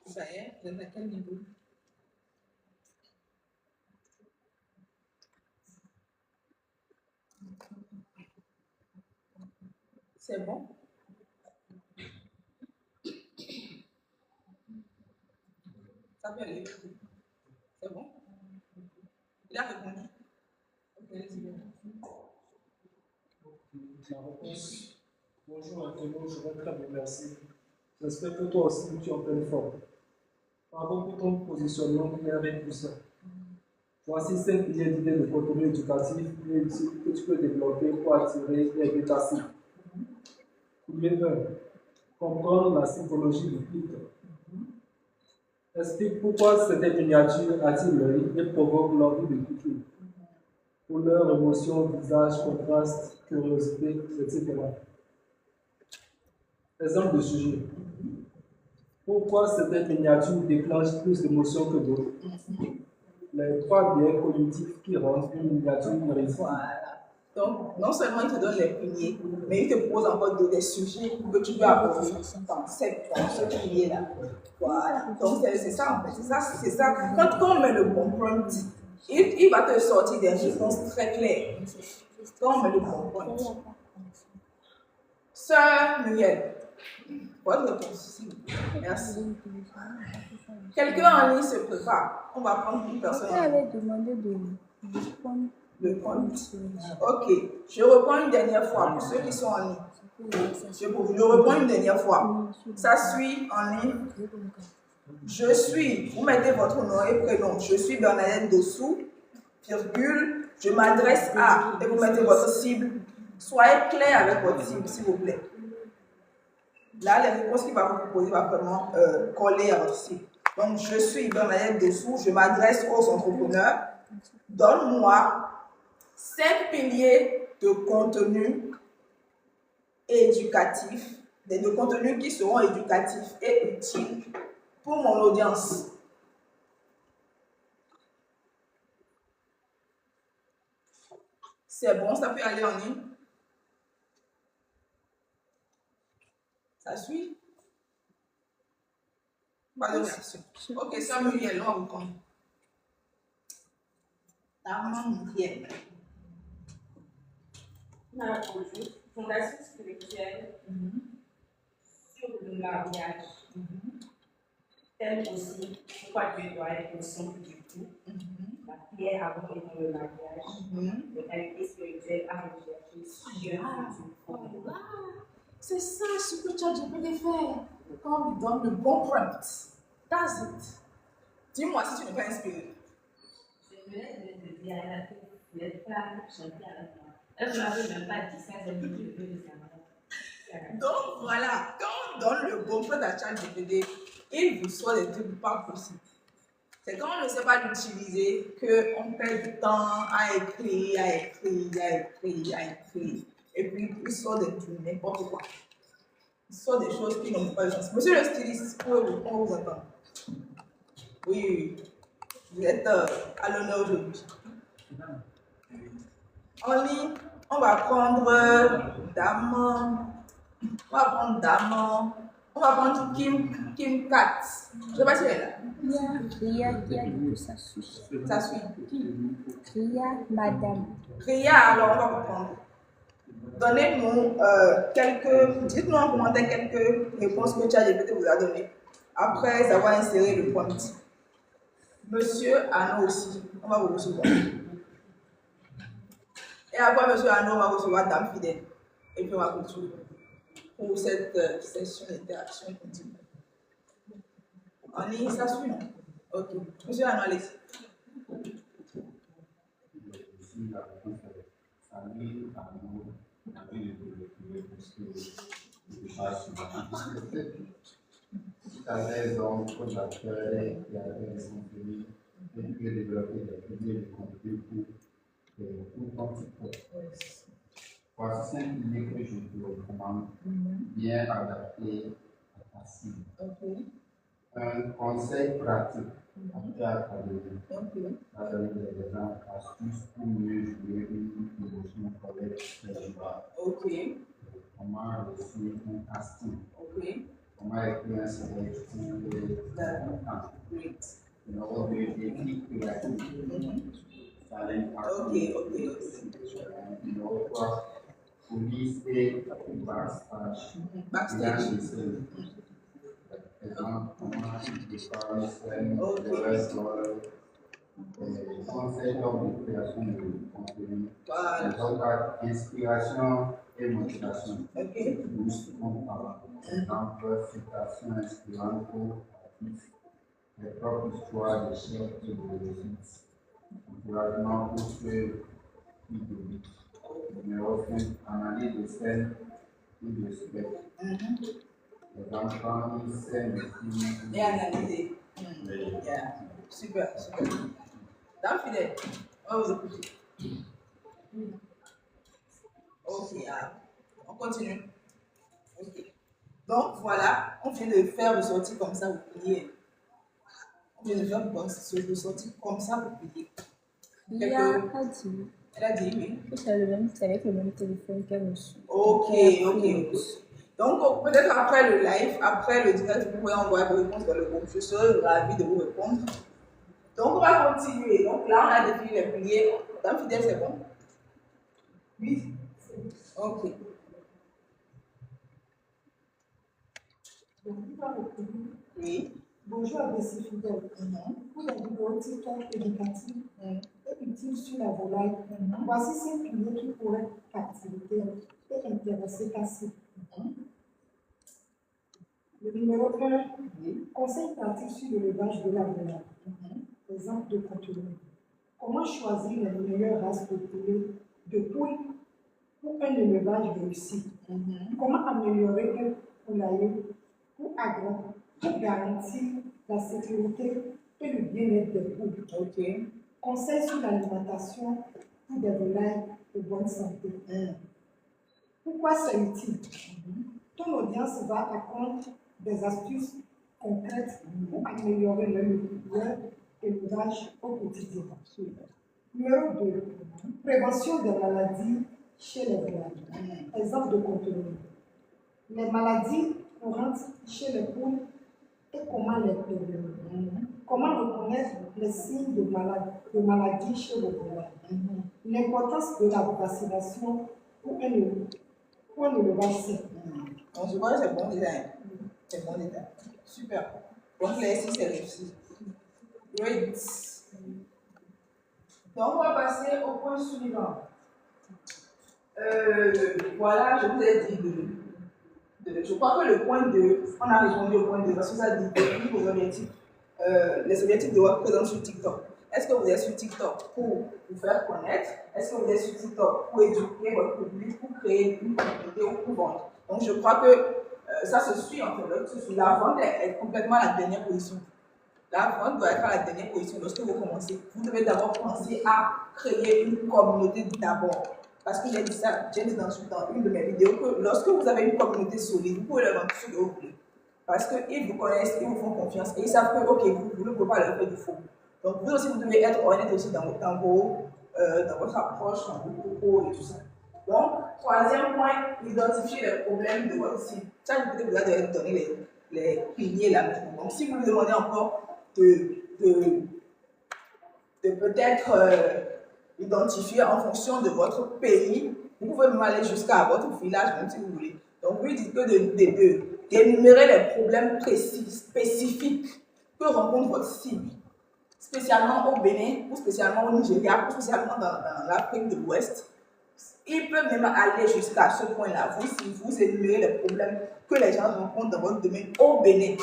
Ça y est, vous êtes à quel niveau? C'est bon? Ça peut aller. C'est bon? Il a répondu. Ok, allez-y. La réponse. Bonjour Antonio, je vais très bien, merci. J'espère que toi aussi tu es en pleine forme. Pardon pour ton positionnement, mais avec tout ça. Voici 5 piliers d'idées de contenu éducatif que tu peux développer pour attirer et aider ta cible. Pilier 1. Comprendre la psychologie du clic. Explique pourquoi cette miniature attire l'œil et provoque l'envie de cliquer. Couleur, émotion, visage, contraste, curiosité, etc. Exemple de sujet. Pourquoi cette miniature déclenche plus d'émotions que d'autres? Les 3 biais cognitifs qui rendent une miniature irrésistible. Voilà. Donc, non seulement il te donne les piliers, mais il te pose encore des sujets que tu peux aborder dans ce pilier-là. Voilà. Donc, c'est ça en fait. C'est ça. Quand on met le bon prompt, il va te sortir des réponses très claires. Quand on met le bon prompt. Sœur Muriel, votre réponse. Merci. Quelqu'un en ligne se prépare. On va prendre une personne. Elle avait demandé de prendre le compte. Ok, je reprends une dernière fois pour ceux qui sont en ligne. Je reprends une dernière fois. Ça suit en ligne. Je suis, vous mettez votre nom et prénom. Je suis Bernadette Dossou, virgule, je m'adresse à, et vous mettez votre cible. Soyez clair avec votre cible, s'il vous plaît. Là, les réponses qu'il va vous proposer vont vraiment coller à votre cible. Donc, je suis Bernadette Dossou, je m'adresse aux entrepreneurs. Donne-moi 5 piliers de contenu éducatif, de contenus qui seront éducatifs et utiles pour mon audience. C'est bon, ça peut aller en ligne. Ça suit? Pas de réaction. Ok, ça Muriel, on va vous prendre. Muriel. On a répondu fondation spirituelle sur le mariage. Tel aussi, pourquoi Dieu doit être au centre du tout. La prière avant et dans le mariage. Le qualité spirituelle à rechercher sur C'est ça ce que ChatGPT fait quand on lui donne le bon prompt. That's it. Dis-moi si tu n'es pas inspiré. Je venais de dire à la fille, vous n'êtes pas chanter avec moi. Elle ne m'avait même pas dit ça, j'ai dit que je veux le savoir. Donc voilà, quand on donne le bon prompt à ChatGPT, il vous sort des trucs pas possibles. C'est quand on ne sait pas l'utiliser qu'on perd du temps à écrire. Et puis, il sort de tout, n'importe quoi. Il sort des choses qui n'ont pas de sens. Monsieur le styliste, on vous entend. Oui. Vous êtes à l'honneur aujourd'hui. En ligne, on va prendre Dame. On va prendre Kim Kat. Je ne sais pas si elle est là. Ria qui a dit que ça suit. Ça suit. Qui? Ria, madame. Ria, alors on va vous prendre. Donnez-nous dites-nous en commentaire quelques réponses que ChatGPT vous a données après avoir inséré le prompt. Monsieur Anno aussi, on va vous recevoir. Et après Monsieur Anno, on va recevoir Dame Fidèle. Et puis on va continuer pour cette session d'interaction continue. En ligne, ça suit, non? Ok. Monsieur Anno, allez-y. À l'aise dans le fondateur et à l'aise en de développer des piliers de contenu pour ton TikTok. Voici 5 piliers que je te recommande, bien adaptés à ta cible. Un conseil pratique après académie. Avec des exemples, astuces pour mieux jouer une émotion correcte et jouable. Comment réussir un casting. Comment écrire un scénario pour les temps. Défi créatif. Talent numéro 3, police et backstage. Exemple, comment préparer scène, conseil lors de création de contenu. Inspiration et motivation. Boost ton talent. Exemple, citation inspirante pour artistes. Les propres histoires de chefs et de réussite. encouragement autre idée. Numéro 5, analyse de scène ou de spectre. Les enfants, ils scènent Et analyser. Yeah. Super, super. Dame fidèle, on va vous écouter. Ok, on continue. Ok. Donc voilà, on vient de faire le sortie comme ça, vous pliez. On vient de faire le sortie comme ça, vous pliez. Lia a dit Elle a dit oui. que c'est avec le même téléphone qu'elle reçu. Ok. Donc peut-être après le live, après le direct, vous pouvez envoyer vos réponses dans le groupe. Je serai ravie de vous répondre. Donc on va continuer. Donc là, on a défini les piliers. Dame fidèle, c'est bon? Oui. Ok. Oui. Bonjour à Bessie Fidèle. Pour la vidéo TikTok éducative et utile sur la volaille, voici 5 piliers qui pourraient captiver et intéresser ta cible. Le numéro 1, conseil pratique sur l'élevage de la volaille. Exemple de contenu. Comment choisir les meilleures races de poulet, de poules pour un élevage réussi? Comment améliorer un poulailler pour garantir la sécurité et le bien-être des poules? Conseils sur l'alimentation pour des volailles de bonne santé. Pourquoi c'est utile? Ton audience va apprendre des astuces concrètes pour améliorer leur élevage au quotidien. Numéro 2, prévention des maladies chez les volailles. Exemple de contenu. Les maladies courantes chez les poules et comment les prévenir. Comment reconnaître les signes de maladie chez les volailles. L'importance de la vaccination pour un élevage sain. Donc je vois que c'est bon design. C'est bon design. Super. Donc là ici c'est réussi. Great. Donc on va passer au point suivant. Voilà, je vous ai dit je crois que le point 2, on a répondu au point 2 parce que ça dit vos objectifs, les objectifs de votre présence sur TikTok. Est-ce que vous êtes sur TikTok pour vous faire connaître? Est-ce que vous êtes sur TikTok pour éduquer votre public, pour créer une communauté ou pour vendre? Donc je crois que ça se suit en fait. La vente est complètement à la dernière position. La vente doit être à la dernière position lorsque vous commencez. Vous devez d'abord penser à créer une communauté d'abord. Parce que j'ai dit ça, dans une de mes vidéos, que lorsque vous avez une communauté solide, vous pouvez leur vendre ce que vous voulez. Parce qu'ils vous connaissent, ils vous font confiance et ils savent que, ok, vous ne pouvez pas leur faire du faux. Donc vous aussi, vous devez être honnête aussi dans votre approche, dans vos propos et tout ça. Donc, troisième point, identifier les problèmes de votre cible. Ça, je peux vous donner les piliers là maintenant. Donc, si vous me demandez encore de peut-être identifier en fonction de votre pays, vous pouvez même aller jusqu'à votre village, même si vous voulez. Donc, lui dit que d'énumérer les problèmes précis, spécifiques que rencontre votre cible, spécialement au Bénin, ou spécialement au Nigeria, ou spécialement dans l'Afrique de l'Ouest. Il peut même aller jusqu'à ce point-là, si vous énumérez les problèmes que les gens rencontrent dans votre domaine au Bénin.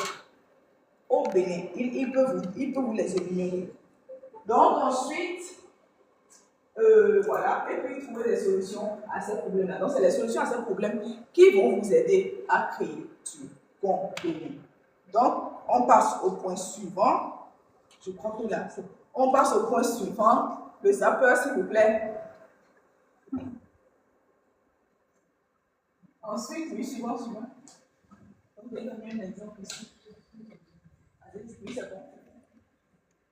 Au Bénin, il peut vous les énumérer. Donc ensuite, voilà, et puis trouver des solutions à ces problèmes-là. Donc c'est les solutions à ces problèmes qui vont vous aider à créer du contenu. Donc on passe au point suivant. Je crois que là, on passe au point suivant. Le zapper, s'il vous plaît. Ensuite, oui, suivant. Je vais donner un exemple ici. Oui, c'est bon.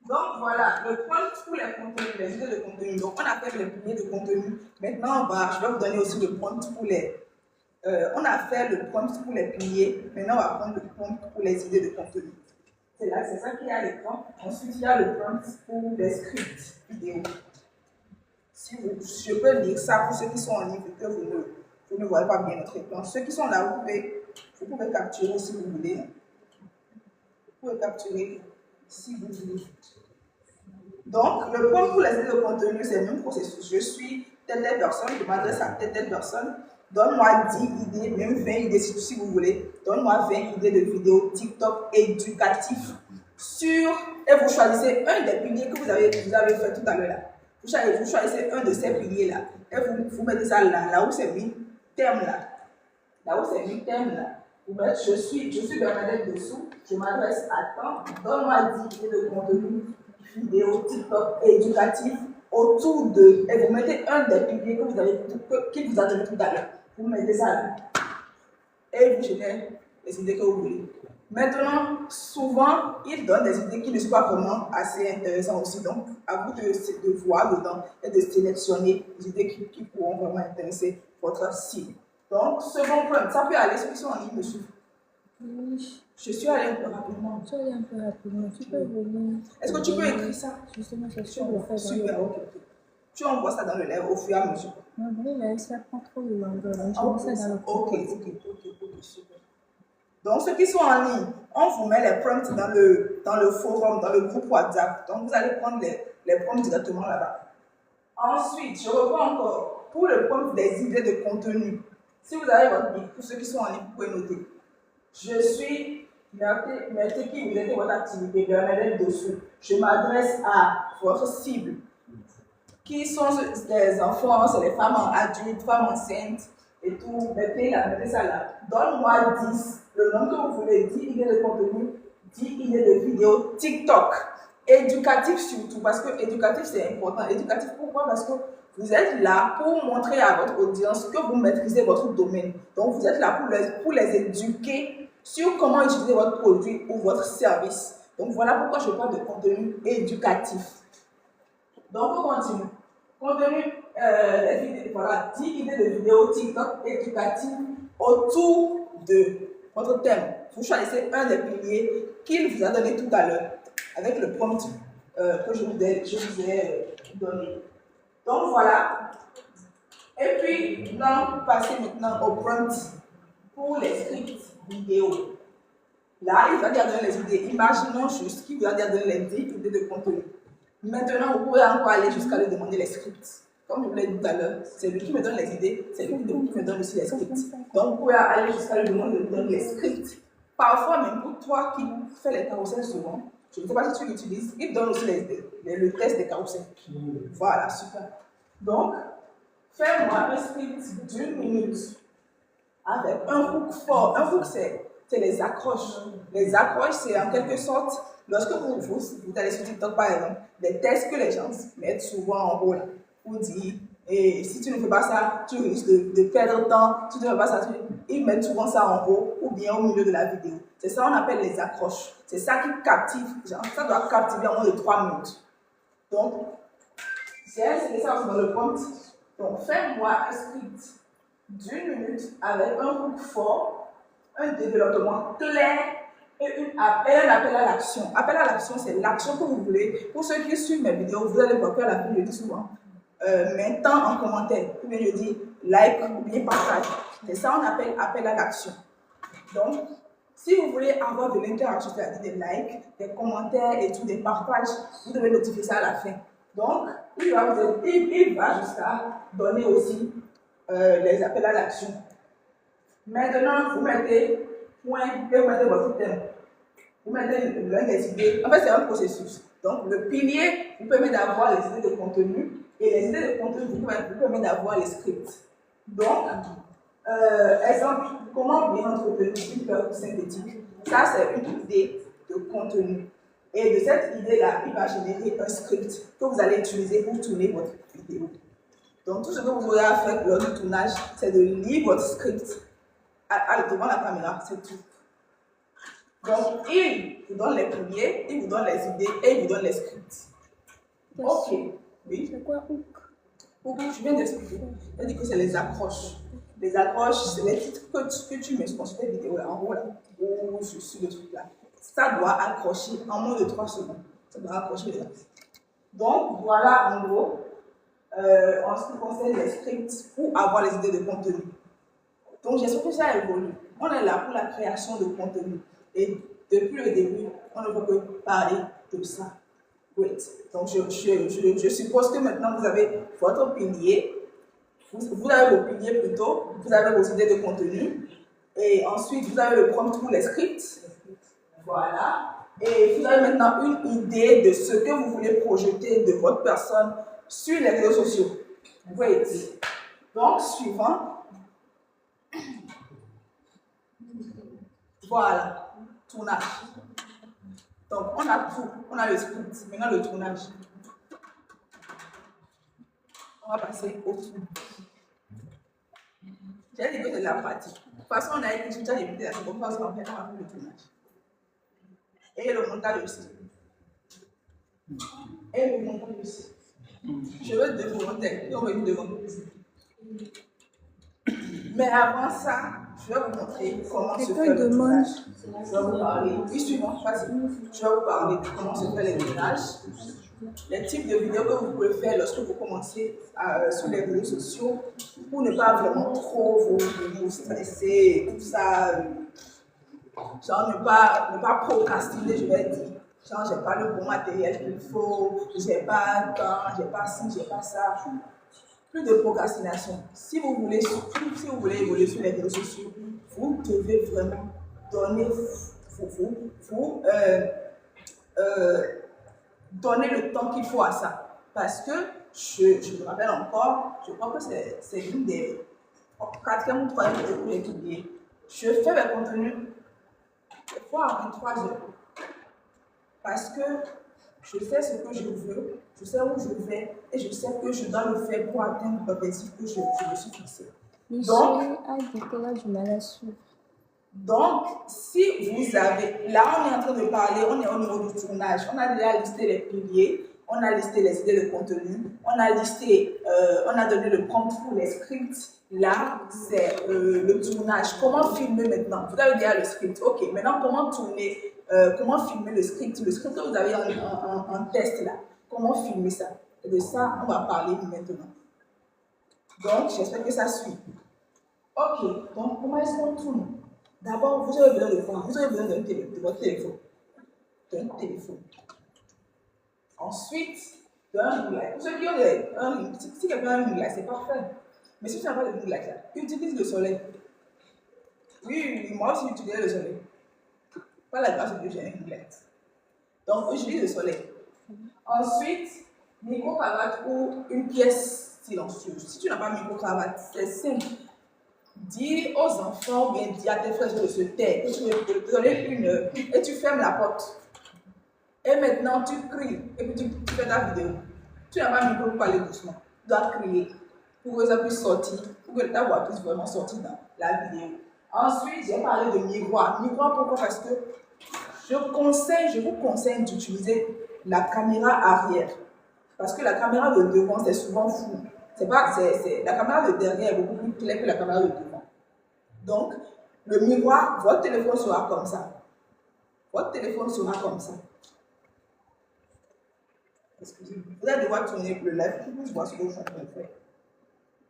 Donc voilà, le prompt pour les contenus, les idées de contenu. Donc on a fait les piliers de contenu. Maintenant, je vais vous donner aussi le prompt pour les. On a fait le prompt pour les piliers. Maintenant, on va prendre le prompt pour les idées de contenu. C'est là, c'est ça qui est à l'écran. Ensuite, il y a le prompt pour les scripts vidéo. Je peux lire ça pour ceux qui sont en ligne et que vous ne voyez pas bien notre écran. Ceux qui sont là, vous pouvez capturer si vous voulez. Vous pouvez capturer si vous voulez. Donc, le prompt pour les idées de contenu, c'est le même processus. Je suis telle personne, je m'adresse à telle personne. Donne-moi 10 idées, même 20 idées si vous voulez. Donne-moi 20 idées de vidéos TikTok éducatives et vous choisissez un des piliers que vous avez fait tout à l'heure là. Vous choisissez un de ces piliers là et vous mettez ça là où c'est mis thème là. Là où c'est mis thème là. Vous mettez je suis Bernadette dessous, je m'adresse à temps, donne-moi 10 idées de contenu, vidéo, TikTok éducatif autour de. Et vous mettez un des piliers qu'il vous a donné tout à l'heure. Vous mettez ça là. Et vous générez les idées que vous voulez. Maintenant, souvent, ils donnent des idées qui ne sont pas vraiment assez intéressantes aussi. Donc, à vous de voir dedans et de sélectionner les idées qui pourront vraiment intéresser votre cible. Donc, second point, ça peut aller, ceux qui sont en ligne me suivent. Oui. Je suis allée un peu rapidement. Tu allais un peu rapidement. Tu peux venir. Est-ce que tu peux écrire ça? Justement, c'est ce que je fais. Super, ok. Tu envoies ça dans le live au fur et à mesure. Non, le live, ça prend trop de longueur. Donc, je mets ça dans le Ok, super. Donc, ceux qui sont en ligne, on vous met les prompts dans le forum, dans le groupe WhatsApp. Donc, vous allez prendre les prompts directement là-bas. Ensuite, je reprends encore pour le prompt des idées de contenu. Si vous avez votre bic, pour ceux qui sont en ligne, vous pouvez noter. Je suis, mettez qui vous êtes votre activité, Bernadette dessous. Je m'adresse à votre cible. Qui sont les enfants, c'est les femmes adultes, femmes enceintes et tout. Mettez ça là. Donne-moi 10, le nombre que vous voulez, 10 idées de contenu, 10 idées de vidéos TikTok. Éducatif surtout, parce que éducatif c'est important. Éducatif pourquoi? Parce que vous êtes là pour montrer à votre audience que vous maîtrisez votre domaine. Donc vous êtes là pour les éduquer sur comment utiliser votre produit ou votre service. Donc voilà pourquoi je parle de contenu éducatif. Donc on continue. Contenu, voilà, 10 idées de vidéos TikTok éducatives autour de votre thème. Vous choisissez un des piliers qu'il vous a donné tout à l'heure avec le prompt que je vous ai donné. Donc voilà. Et puis, nous allons passer maintenant au prompt pour les scripts vidéo. Là, il va dire donner les idées. Imaginons juste qu'il va dire donner les 10 idées de contenu. Maintenant, vous pouvez encore aller jusqu'à lui demander les scripts. Comme je vous l'ai dit tout à l'heure, c'est lui qui me donne les idées, c'est lui qui me donne aussi les scripts. Donc, vous pouvez aller jusqu'à lui demander de donner les scripts. Parfois, même pour toi qui fais les carousels souvent, je ne sais pas si tu l'utilises, il donne aussi le test des carousels. Voilà, super. Donc, fais-moi un script d'1 minute avec un hook fort. Un hook, c'est les accroches. Les accroches, c'est en quelque sorte, lorsque vous allez sur TikTok par exemple, des tests que les gens mettent souvent en haut là, pour dire, et si tu ne fais pas ça, tu risques de perdre le temps, si tu ne fais pas ça, ils mettent souvent ça en haut ou bien au milieu de la vidéo. C'est ça qu'on appelle les accroches. C'est ça qui captive, genre, ça doit captiver en moins de 3 minutes. Donc, c'est ça dans le prompt. Donc, fais-moi un script d'1 minute avec un hook fort, un développement clair et un appel à l'action. Appel à l'action, c'est l'action que vous voulez. Pour ceux qui suivent mes vidéos, vous allez voir que à la fin, je dis souvent, maintenant en commentaire, ou bien je dis like ou bien partage. C'est ça qu'on appelle appel à l'action. Donc, si vous voulez avoir de l'interaction, c'est-à-dire des likes, des commentaires et tout, des partages, vous devez notifier ça à la fin. Donc, il va jusqu'à donner aussi les appels à l'action. Maintenant, vous mettez point et vous mettez votre thème. Vous mettez l'un des idées. En fait, c'est un processus. Donc, le pilier vous permet d'avoir les idées de contenu et les idées de contenu vous permettent d'avoir les scripts. Donc, exemple, comment bien entretenir une peur synthétique. Ça, c'est une idée de contenu. Et de cette idée-là, il va générer un script que vous allez utiliser pour tourner votre vidéo. Donc, tout ce que vous aurez à faire lors du tournage, c'est de lire votre script devant la caméra, c'est tout. Donc, il vous donne les piliers, il vous donne les idées et il vous donne les scripts. Ok. Oui. C'est quoi hook? Hook, je viens d'expliquer. Je dis que c'est les accroches. Les accroches, c'est les titres que tu mets sur tes vidéos là, en haut là, ou sur le truc là. Ça doit accrocher en moins de 3 secondes. Ça doit accrocher les gens. Donc, voilà en gros, en ce qui concerne les scripts pour avoir les idées de contenu. Donc, j'espère que ça évolue. On est là pour la création de contenu. Et depuis le début, on ne peut que parler de ça. Great. Donc, je suppose que maintenant, vous avez votre pilier. Vous avez vos piliers plutôt. Vous avez vos idées de contenu. Et ensuite, vous avez le prompt pour les scripts. Voilà. Et vous avez maintenant une idée de ce que vous voulez projeter de votre personne sur les réseaux sociaux. Great. Donc, suivant. Voilà, tournage. Donc, on a tout. On a le script. Maintenant, le tournage. On va passer au tournage. J'ai dit que c'est de la pratique. De toute façon, on a écrit tout à l'ébut de la seconde phase, on va faire le tournage. Et le montage aussi. Et le montage aussi. Je veux de volontaires. Donc, on va devant. Mais avant ça, je vais vous montrer comment se fait le tournage. Je vais vous parler. Oui, suivant, vas-y. Je vais vous parler de comment se fait les tournages. Les types de vidéos que vous pouvez faire lorsque vous commencez sur les réseaux sociaux pour ne pas vraiment trop vous stresser, tout ça. Genre ne pas procrastiner, je vais dire. Genre, j'ai pas le bon matériel qu'il faut, j'ai pas temps, j'ai pas ci, j'ai pas ça. Plus de procrastination. Si vous voulez évoluer sur les réseaux sociaux, vous devez vraiment donner, donner le temps qu'il faut à ça. Parce que, je me rappelle encore, je crois que c'est l'une des 4e ou 3e vidéos que j'ai publiées. Je fais mes contenus des fois à 23 heures. Parce que je sais ce que je veux, je sais où je vais et je sais que je dois le faire pour atteindre l'objectif que je me suis fixé. Donc, donc, si vous avez, là on est en train de parler, on est au niveau du tournage, on a déjà listé les piliers, on a listé les idées de contenu, on a listé, on a donné le prompt pour les scripts. Là, c'est le tournage. Comment filmer maintenant? Vous avez déjà le script. Ok, maintenant comment tourner, comment filmer le script? Le script que vous avez en test là, comment filmer ça? Et de ça, on va parler maintenant. Donc, j'espère que ça suit. Ok, donc comment est-ce qu'on tourne? D'abord, vous avez besoin de quoi? Vous avez besoin de votre téléphone. D'un téléphone. Ensuite, d'un ring light. Pour ceux qui ont un ring, si quelqu'un a un ring light, c'est parfait. Mais si tu n'as pas de ring light, là, utilise le soleil. Oui, moi aussi j'utilise le soleil. Pas la grâce de Dieu, j'ai un ring light. Donc, j'utilise le soleil. Ensuite, micro-cravate ou une pièce silencieuse. Si tu n'as pas micro-cravate, c'est simple. Dis aux enfants ou bien dis à tes frères de se taire, que tu veux te donner une heure et tu fermes la porte. Et maintenant tu cries et puis tu fais ta vidéo. Tu n'as pas mis pour parler doucement. Tu dois crier pour que ça puisse sortir, pour que ta voix puisse vraiment sortir dans la vidéo. Ensuite, j'ai parlé de miroir. Miroir, pourquoi? Parce que je vous conseille d'utiliser la caméra arrière. Parce que la caméra de devant, c'est souvent fou. La caméra de derrière est beaucoup plus claire que la caméra de devant. Donc, le miroir, votre téléphone sera comme ça. Votre téléphone sera comme ça. Excusez-moi. Vous allez devoir tourner le live pour vous voir ce que vous faites.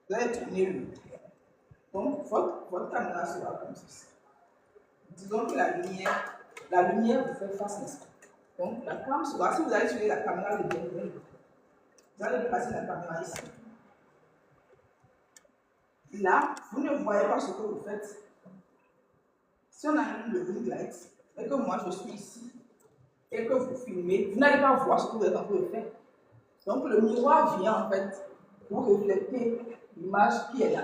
Vous allez tourner le. Donc, votre caméra sera comme ça. Disons que la lumière vous fait face, n'est-ce pas? Donc, la caméra sera, si vous allez utiliser la caméra de derrière, vous allez passer la caméra ici. Là, vous ne voyez pas ce que vous faites. Si on allume le ring light et que moi je suis ici et que vous filmez, vous n'allez pas voir ce que vous êtes en train de faire. Donc le miroir vient en fait pour refléter l'image qui est là.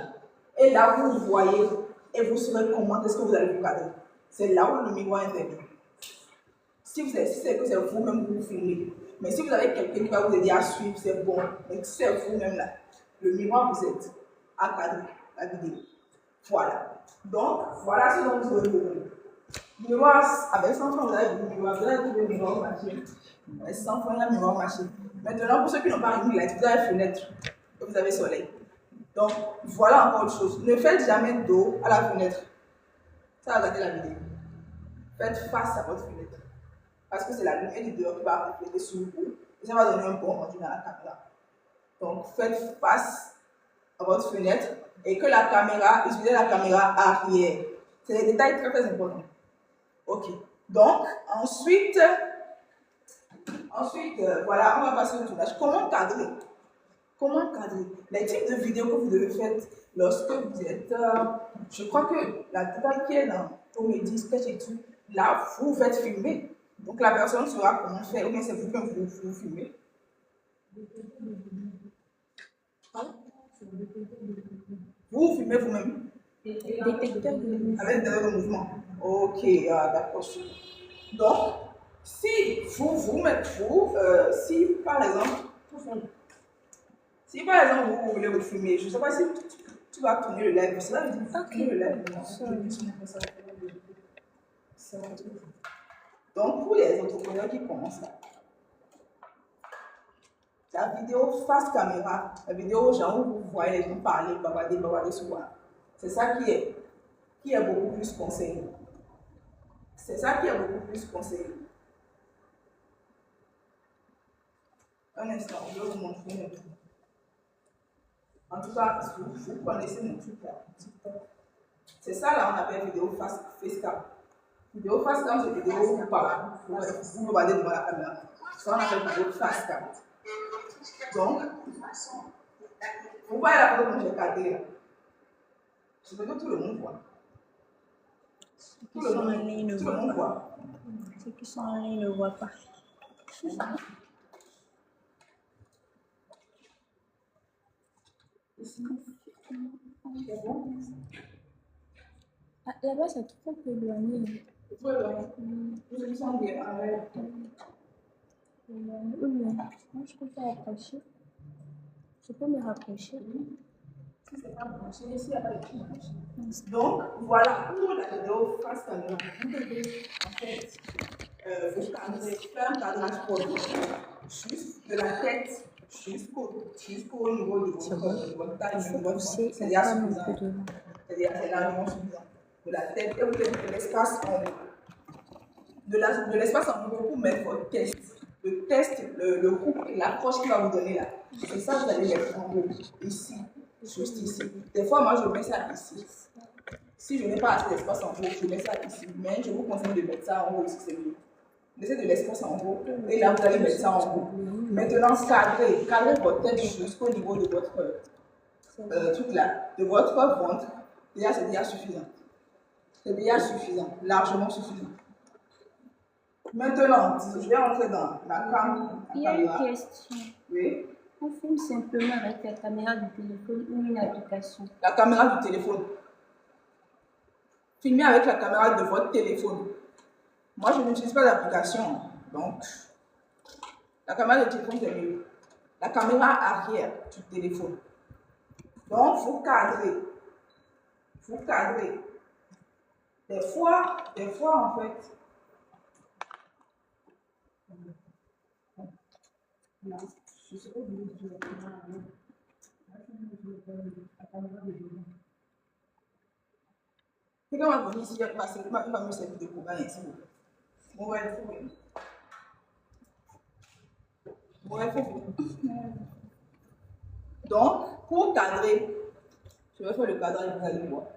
Et là, vous voyez et vous saurez comment est-ce que vous allez vous cadrer. C'est là où le miroir intervient. Si c'est que c'est vous-même que vous filmez. Mais si vous avez quelqu'un qui va vous aider à suivre, c'est bon. Mais si c'est vous-même là, le miroir vous aide à cadrer la vidéo. Voilà. Donc, voilà ce dont vous devez vous. Miroir, avec 100 francs, vous avez du miroir. Vous avez trouvé le miroir machine. Avec 100 francs, il y a un miroir machine. Maintenant, pour ceux qui n'ont pas une light, vous avez fenêtre et vous avez soleil. Donc, voilà encore autre chose. Ne faites jamais dos à la fenêtre. Ça va gâter la vidéo. Faites face à votre fenêtre. Parce que c'est la lumière du dehors qui va refléter sur vous. Et ça va donner un bon rendu dans la caméra. Donc, faites face à votre fenêtre et que la caméra, utilisez la caméra arrière. C'est des détails très très importants. Ok. Donc, ensuite, voilà, on va passer au tournage. Comment cadrer? Comment cadrer? Les types de vidéos que vous devez faire lorsque vous êtes, je crois que la totale qui est dans comédie, sketch et tout, là, vous faites filmer. Donc la personne saura comment faire, ou bien c'est vous-même vous filmez. Vous filmez vous-même. Détecteur de mouvement. Avec des mouvements. Ok, d'accord. Donc, si si par exemple, vous voulez vous filmer, je ne sais pas si tu vas tourner le live, c'est là que je dis tourner le live. Donc, pour les entrepreneurs qui commencent là, la vidéo face caméra, la vidéo genre où vous voyez les gens parler, bavarder souvent, c'est ça qui est beaucoup plus conseillé. C'est ça qui est beaucoup plus conseillé. Un instant, je vais vous montrer mon truc. En tout cas, vous connaissez mon truc là. C'est ça là, on appelle vidéo facecam. Vidéo facecam, c'est vidéo où vous parlez, vous regardez devant la caméra. Ça, on appelle vidéo facecam. Donc, vous voyez la photo que j'ai cadrée là. Je veux que tout le monde voit. Tout le monde voit. Ceux qui sont en ligne ne voient pas. Ah, là-bas, c'est trop éloigné. Vous me semblez avec. Moi, je préfère approcher. Je peux me rapprocher. Si c'est pas branché, ici, il n'y a pas de branché. Donc, voilà, pour la vidéo face caméra, vous devez en fait faire un cadrage produit juste de la tête jusqu'au niveau de votre taille, de votre ventre. C'est déjà suffisant. C'est largement suffisant. De la tête et vous avez de l'espace en haut. De l'espace en haut pour mettre votre test. Le test, le groupe, l'approche qu'il va vous donner là. C'est ça que vous allez mettre en haut, ici, juste ici. Des fois, moi, je mets ça ici. Si je n'ai pas assez d'espace en haut, je mets ça ici. Mais je vous conseille de mettre ça en haut ici, c'est mieux. Laissez de l'espace en haut et là, vous allez mettre ça en haut. Maintenant, cadrez votre tête jusqu'au niveau de votre truc là, de votre ventre. Déjà, c'est déjà suffisant. C'est déjà suffisant, largement suffisant. Maintenant, je vais entrer dans la caméra. Il y a une question. Oui. On filme simplement avec la caméra du téléphone ou une application? La caméra du téléphone. Filmez avec la caméra de votre téléphone. Moi, je n'utilise pas d'application. Donc, la caméra du téléphone, c'est mieux. La caméra arrière du téléphone. Donc, vous cadrez. Vous cadrez. Des fois, en fait, non, je sais pas où vous dites la caméra de devant. C'est quand on va venir ici, il va me servir de programme ici. On va le trouver. Donc, pour cadrer, je vais faire le cadrage, vous allez voir.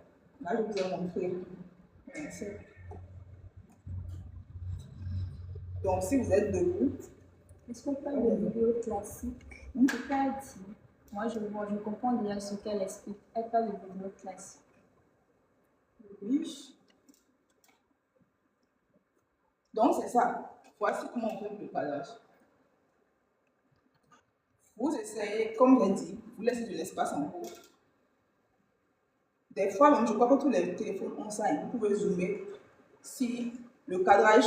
Là, je vous ai montré. Donc, si vous êtes debout, est-ce qu'on parle de vidéo classique? C'est pas dit. Moi, je comprends déjà ce qu'elle explique. Elle parle de vidéo classique. Oui. Donc, c'est ça. Voici comment on fait le cadrage. Vous essayez, comme j'ai dit, vous laissez de l'espace en haut. Des fois, même, je crois que tous les téléphones ont ça. Vous pouvez zoomer. Si le cadrage,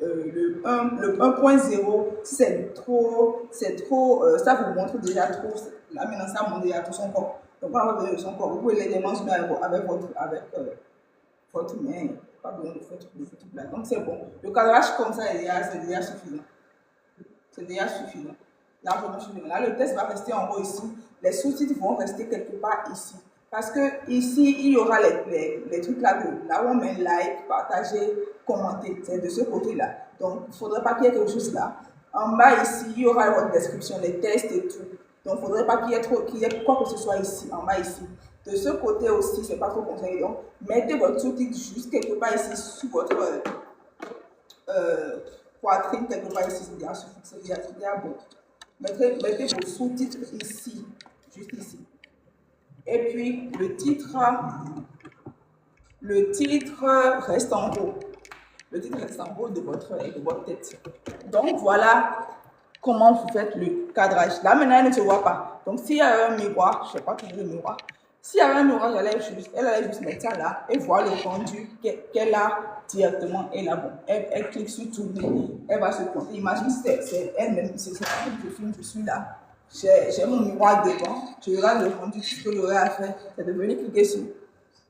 le 1.0, c'est trop, ça vous montre déjà trop. Là, maintenant, ça montre déjà tout son corps. Donc, on va donner de son corps. Vous pouvez légèrement zoomer avec votre main. Pas besoin de faire tout là. Donc, c'est bon. Le cadrage comme ça, c'est déjà suffisant. C'est déjà suffisant. Largement suffisant. Là, le test va rester en haut ici. Les sous-titres vont rester quelque part ici. Parce que ici, il y aura les trucs là où on met like, partager, commenter. C'est de ce côté-là. Donc, il ne faudrait pas qu'il y ait quelque chose là. En bas ici, il y aura votre description, les tests et tout. Donc, il ne faudrait pas qu'il y ait quoi que ce soit ici, en bas ici. De ce côté aussi, ce n'est pas trop conseillé. Donc, mettez votre sous-titre juste quelque part ici, sous votre poitrine, quelque part ici, c'est déjà suffisant, c'est déjà bon. Mettez vos sous-titres ici, juste ici. Et puis, le titre reste en haut. Le titre reste en haut de votre tête. Donc, voilà comment vous faites le cadrage. Là, maintenant, elle ne se voit pas. Donc, s'il y a un miroir, je ne sais pas toujours le miroir. S'il y avait un miroir, elle allait juste mettre ça là et voir le rendu qu'elle a directement. Et là, bon, elle clique sur tourner, elle va se compter. Imagine, c'est elle-même, c'est ça, je filme, je suis là. J'ai mon miroir devant, je regarde le rendu, tout ce que j'aurai à faire. C'est de venir cliquer sur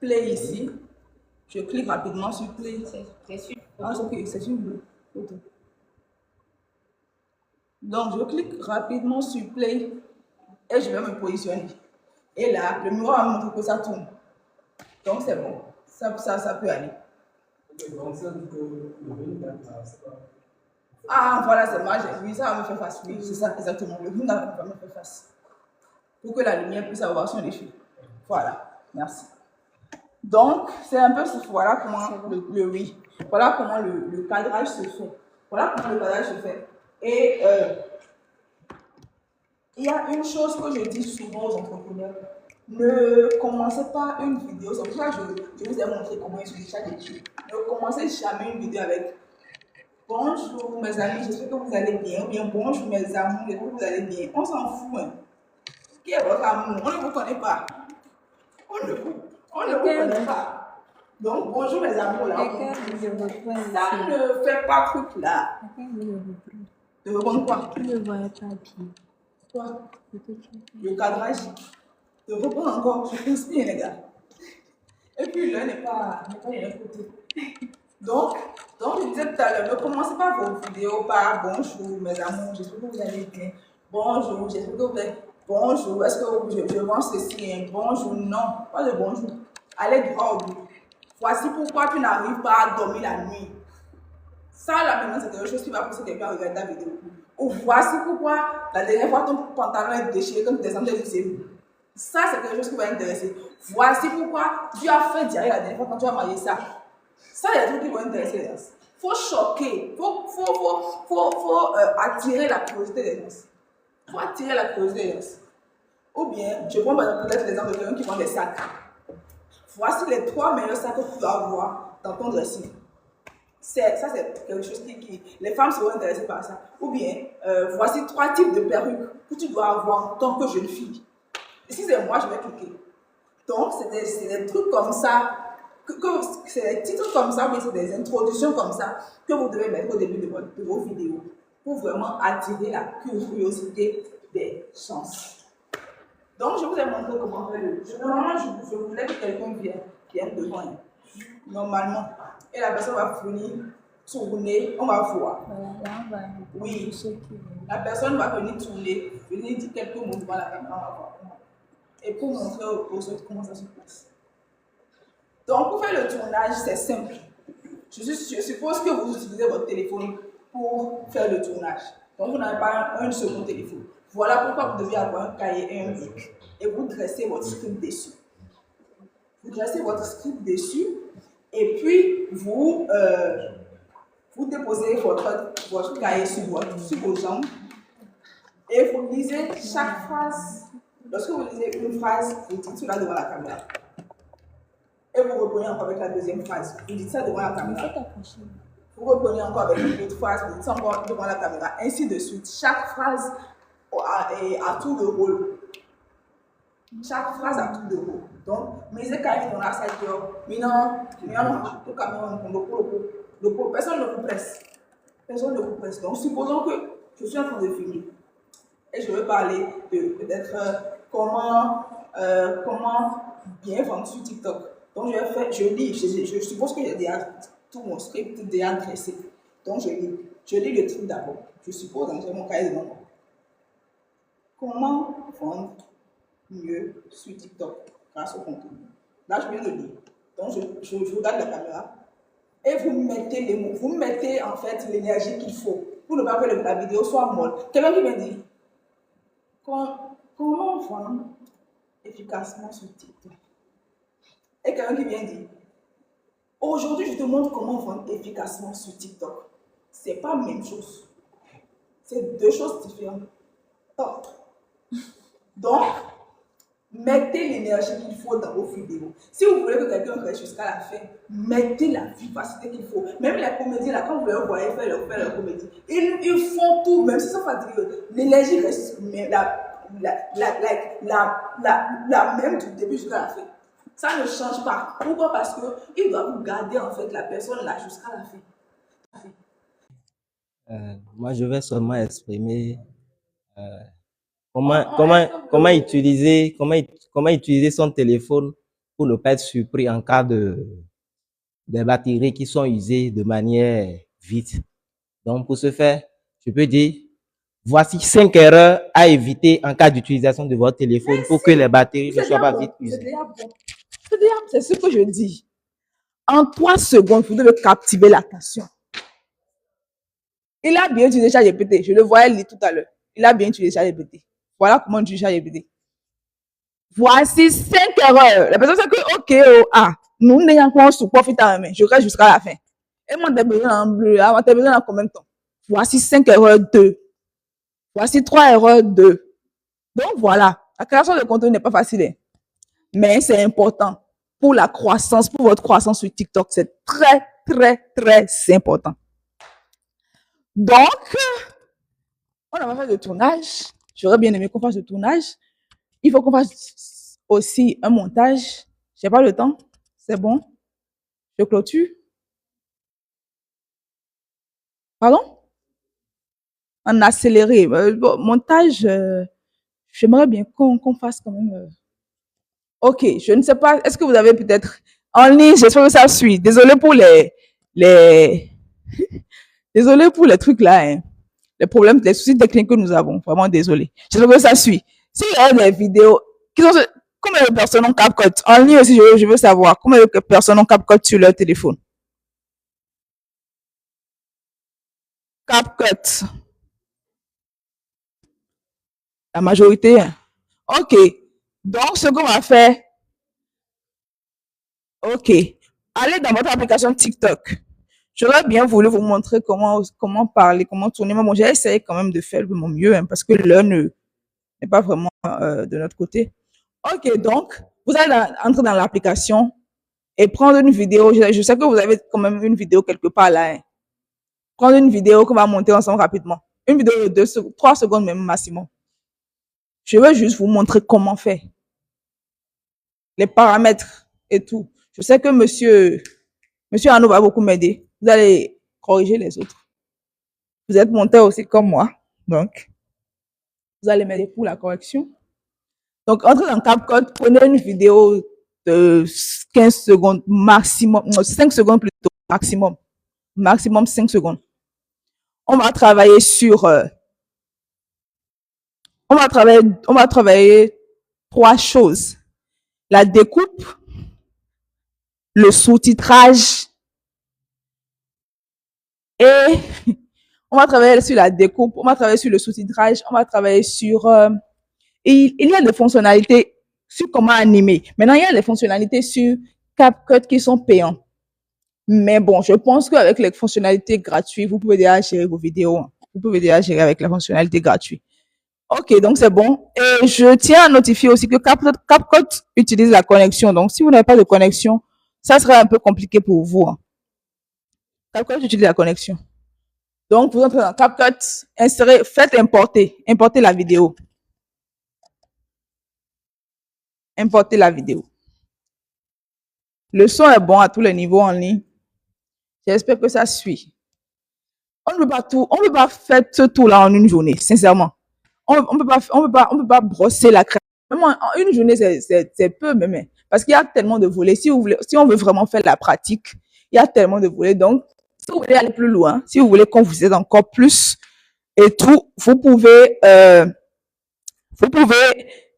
play ici. Je clique rapidement sur play. C'est sûr. Ah, ok, c'est une photo. Donc, je clique rapidement sur play et je vais me positionner. Et là, le miroir va me montrer que ça tourne. Donc, c'est bon. Ça peut aller. Donc, ça dit que le ring, c'est pas. Ah, voilà, c'est moi, j'ai vu, ça va me faire face. Oui, c'est ça, exactement. Le ring va me faire face. Pour que la lumière puisse avoir son effet. Voilà, merci. Donc, c'est un peu, voilà comment voilà comment le cadrage se fait. Voilà comment le cadrage se fait. Et il y a une chose que je dis souvent aux entrepreneurs. Ne commencez pas une vidéo. C'est pour ça que je vous ai montré comment utiliser ChatGPT. Ne commencez jamais une vidéo avec bonjour mes amis, j'espère que vous allez bien. Ou bien bonjour mes amis, j'espère que vous allez bien. On s'en fout. Hein. Qui est votre amour? On ne vous connaît pas. On ne vous connaît pas. Donc, bonjour mes amours là. Ça ne fait pas truc là. De répondre quoi? Je ne voyais pas bien. Quoi? Le cadrage. De répondre encore. Je t'inspire les gars. Et puis l'un n'est pas de l'autre côté. Donc, je disais tout à l'heure, ne commencez pas vos vidéos par bonjour mes amours, j'espère que vous allez bien. Bonjour, j'espère que vous allez. Bonjour, est-ce que je vends ceci? Hein? Bonjour, non, pas de bonjour. Allez droit au but. Voici pourquoi tu n'arrives pas à dormir la nuit. Ça, là, maintenant, c'est quelque chose qui va pousser quelqu'un à regarder la vidéo. Ou voici pourquoi la dernière fois ton pantalon est déchiré quand tu descendais du séjour. Ça, c'est quelque chose qui va intéresser. Voici pourquoi tu as fait diarrhée la dernière fois quand tu as marié ça. Ça, il y a des trucs qui vont intéresser les gens. Il faut choquer, il faut attirer la curiosité des gens. Il faut attirer la curiosité des gens. Ou bien, je prends peut-être l'exemple de quelqu'un qui vend des sacs. Voici les 3 meilleurs sacs que tu dois avoir dans ton dressing. Ça, c'est quelque chose qui les femmes seront intéressées par ça. Ou bien, voici 3 types de perruques que tu dois avoir en tant que jeune fille. Et si c'est moi, je vais cliquer. Donc, c'est des trucs comme ça, c'est des titres comme ça, mais c'est des introductions comme ça que vous devez mettre au début de vos vidéos pour vraiment attirer la curiosité des gens. Donc, je vous ai montré comment faire le jeu. Normalement, je voulais que quelqu'un vienne devant. Normalement. Et la personne va venir tourner, on va voir. Voilà, là, on va. Oui. La personne va venir tourner, venir dire quelques mots devant la caméra, on va voir. Et pour montrer aux autres comment ça se passe. Donc, pour faire le tournage, c'est simple. Je suppose que vous utilisez votre téléphone pour faire le tournage. Donc, vous n'avez pas un second téléphone. Voilà pourquoi vous devez avoir un cahier et un bic. Et vous dressez votre script dessus. Vous dressez votre script dessus. Et puis, vous déposez votre cahier sur vos jambes. Et vous lisez chaque phrase. Lorsque vous lisez une phrase, vous dites cela devant la caméra. Et vous reprenez encore avec la deuxième phrase. Vous dites ça devant la caméra. Vous reprenez encore avec une autre phrase, vous dites ça encore devant la caméra. Ainsi de suite. Chaque phrase a tour de rôle. Chaque phrase a tour de rôle. Donc, mais c'est quand même on a ça mais non, tout caméra, personne ne vous presse. Personne ne vous presse. Donc, supposons que je suis en train de filmer. Et je veux parler de peut-être comment bien vendre sur TikTok. Donc, je lis, je suppose que j'ai déjà tout mon script déjà dressé. Donc, je lis le truc d'abord. Je suppose, j'ai mon cahier devant moi. Comment vendre mieux sur TikTok grâce au contenu. Là, je viens de lire. Donc, je regarde la caméra et vous mettez les mots. Vous mettez en fait l'énergie qu'il faut pour ne pas que la vidéo soit molle. Quelqu'un qui me dit comment vendre efficacement sur TikTok. Et quelqu'un qui vient dire aujourd'hui, je te montre comment vendre efficacement sur TikTok. Ce n'est pas la même chose. C'est 2 choses différentes. Donc, Mettez l'énergie qu'il faut dans vos vidéos. Si vous voulez que quelqu'un reste jusqu'à la fin, mettez la vivacité qu'il faut. Même les comédiens, là, quand vous les voyez faire leur comédie, ils font tout, même si ça fatigué. L'énergie reste la même du début jusqu'à la fin. Ça ne change pas. Pourquoi? Parce qu'il doit vous garder en fait la personne là jusqu'à la fin. Moi, je vais seulement exprimer comment utiliser son téléphone pour ne pas être surpris en cas des batteries qui sont usées de manière vite. Donc, pour ce faire, je peux dire, voici 5 erreurs à éviter en cas d'utilisation de votre téléphone pour que les batteries ne soient pas vite usées. C'est ce que je dis. En 3 secondes, vous devez captiver l'attention. Il a bien utilisé ChatGPT. Je le voyais lire tout à l'heure. Il a bien utilisé ChatGPT. Voilà comment on utilise ChatGPT. Voici 5 erreurs. La personne sait que, ok, nous n'ayons pas sous profit à main. Je reste jusqu'à la fin. Et moi, t'as besoin en bleu. T'as besoin en combien de temps? Voici 5 erreurs 2. Voici 3 erreurs 2. Donc voilà. La création de contenu n'est pas facile. Mais c'est important. Pour la croissance, pour votre croissance sur TikTok, c'est très, très, très important. Donc, on a fait de tournage. J'aurais bien aimé qu'on fasse le tournage. Il faut qu'on fasse aussi un montage. J'ai pas le temps. C'est bon. Je clôture. Pardon? En accéléré. Montage, j'aimerais bien qu'on fasse quand même. Ok, je ne sais pas. Est-ce que vous avez peut-être en ligne? J'espère que ça suit. Désolé pour désolé pour les trucs là, hein. Les problèmes, les soucis techniques que nous avons. Vraiment désolé. J'espère que ça suit. S'il y a des vidéos qui sont, combien de personnes ont CapCut? En ligne aussi, je veux savoir combien de personnes ont CapCut sur leur téléphone. CapCut. La majorité, hein. Ok. Donc, ce qu'on va faire, ok. Allez dans votre application TikTok. J'aurais bien voulu vous montrer comment parler, comment tourner. Mais bon, j'ai essayé quand même de faire de mon mieux, hein, parce que l'heure n'est pas vraiment de notre côté. Ok, donc, vous allez entrer dans l'application et prendre une vidéo. Je sais que vous avez quand même une vidéo quelque part là. Hein. Prendre une vidéo qu'on va monter ensemble rapidement. Une vidéo de 3 secondes même maximum. Je veux juste vous montrer comment faire. Les paramètres et tout. Je sais que monsieur Arnaud va beaucoup m'aider. Vous allez corriger les autres. Vous êtes monteur aussi comme moi. Donc, vous allez m'aider pour la correction. Donc, entrez dans CapCut, prenez une vidéo de 15 secondes maximum, 5 secondes plutôt, maximum. Maximum 5 secondes. On va travailler sur, on va travailler 3 choses. La découpe, le sous-titrage et on va travailler sur la découpe, on va travailler sur le sous-titrage, on va travailler sur... il y a des fonctionnalités sur comment animer. Maintenant, il y a des fonctionnalités sur CapCut qui sont payantes. Mais bon, je pense qu'avec les fonctionnalités gratuites, vous pouvez déjà gérer vos vidéos. Vous pouvez déjà gérer avec les fonctionnalités gratuites. Ok, donc c'est bon. Et je tiens à notifier aussi que CapCut utilise la connexion. Donc, si vous n'avez pas de connexion, ça sera un peu compliqué pour vous. CapCut utilise la connexion. Donc, vous entrez dans CapCut, insérez, faites importer la vidéo. Importer la vidéo. Le son est bon à tous les niveaux en ligne. J'espère que ça suit. On ne peut pas faire ce tout-là en une journée, sincèrement. On peut pas brosser la crème. Même en une journée, c'est peu, même. Parce qu'il y a tellement de volets. Si on veut vraiment faire la pratique, il y a tellement de volets. Donc, si vous voulez aller plus loin, si vous voulez qu'on vous aide encore plus et tout, vous pouvez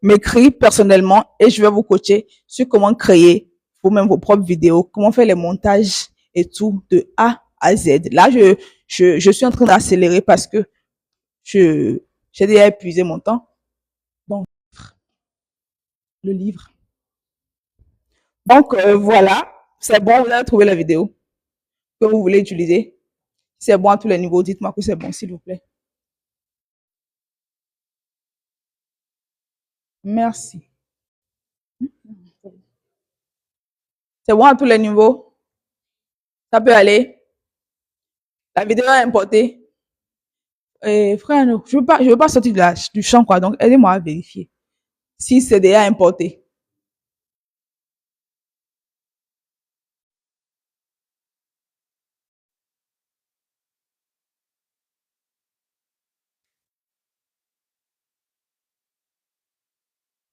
m'écrire personnellement et je vais vous coacher sur comment créer vous-même vos propres vidéos, comment faire les montages et tout de A à Z. Là, je suis en train d'accélérer parce que j'ai déjà épuisé mon temps. Donc, le livre. Donc, voilà. C'est bon, vous avez trouvé la vidéo que vous voulez utiliser. C'est bon à tous les niveaux. Dites-moi que c'est bon, s'il vous plaît. Merci. C'est bon à tous les niveaux? Ça peut aller? La vidéo est importée? Frère, non, je veux pas sortir du champ, quoi. Donc, aidez-moi à vérifier si c'est déjà importé.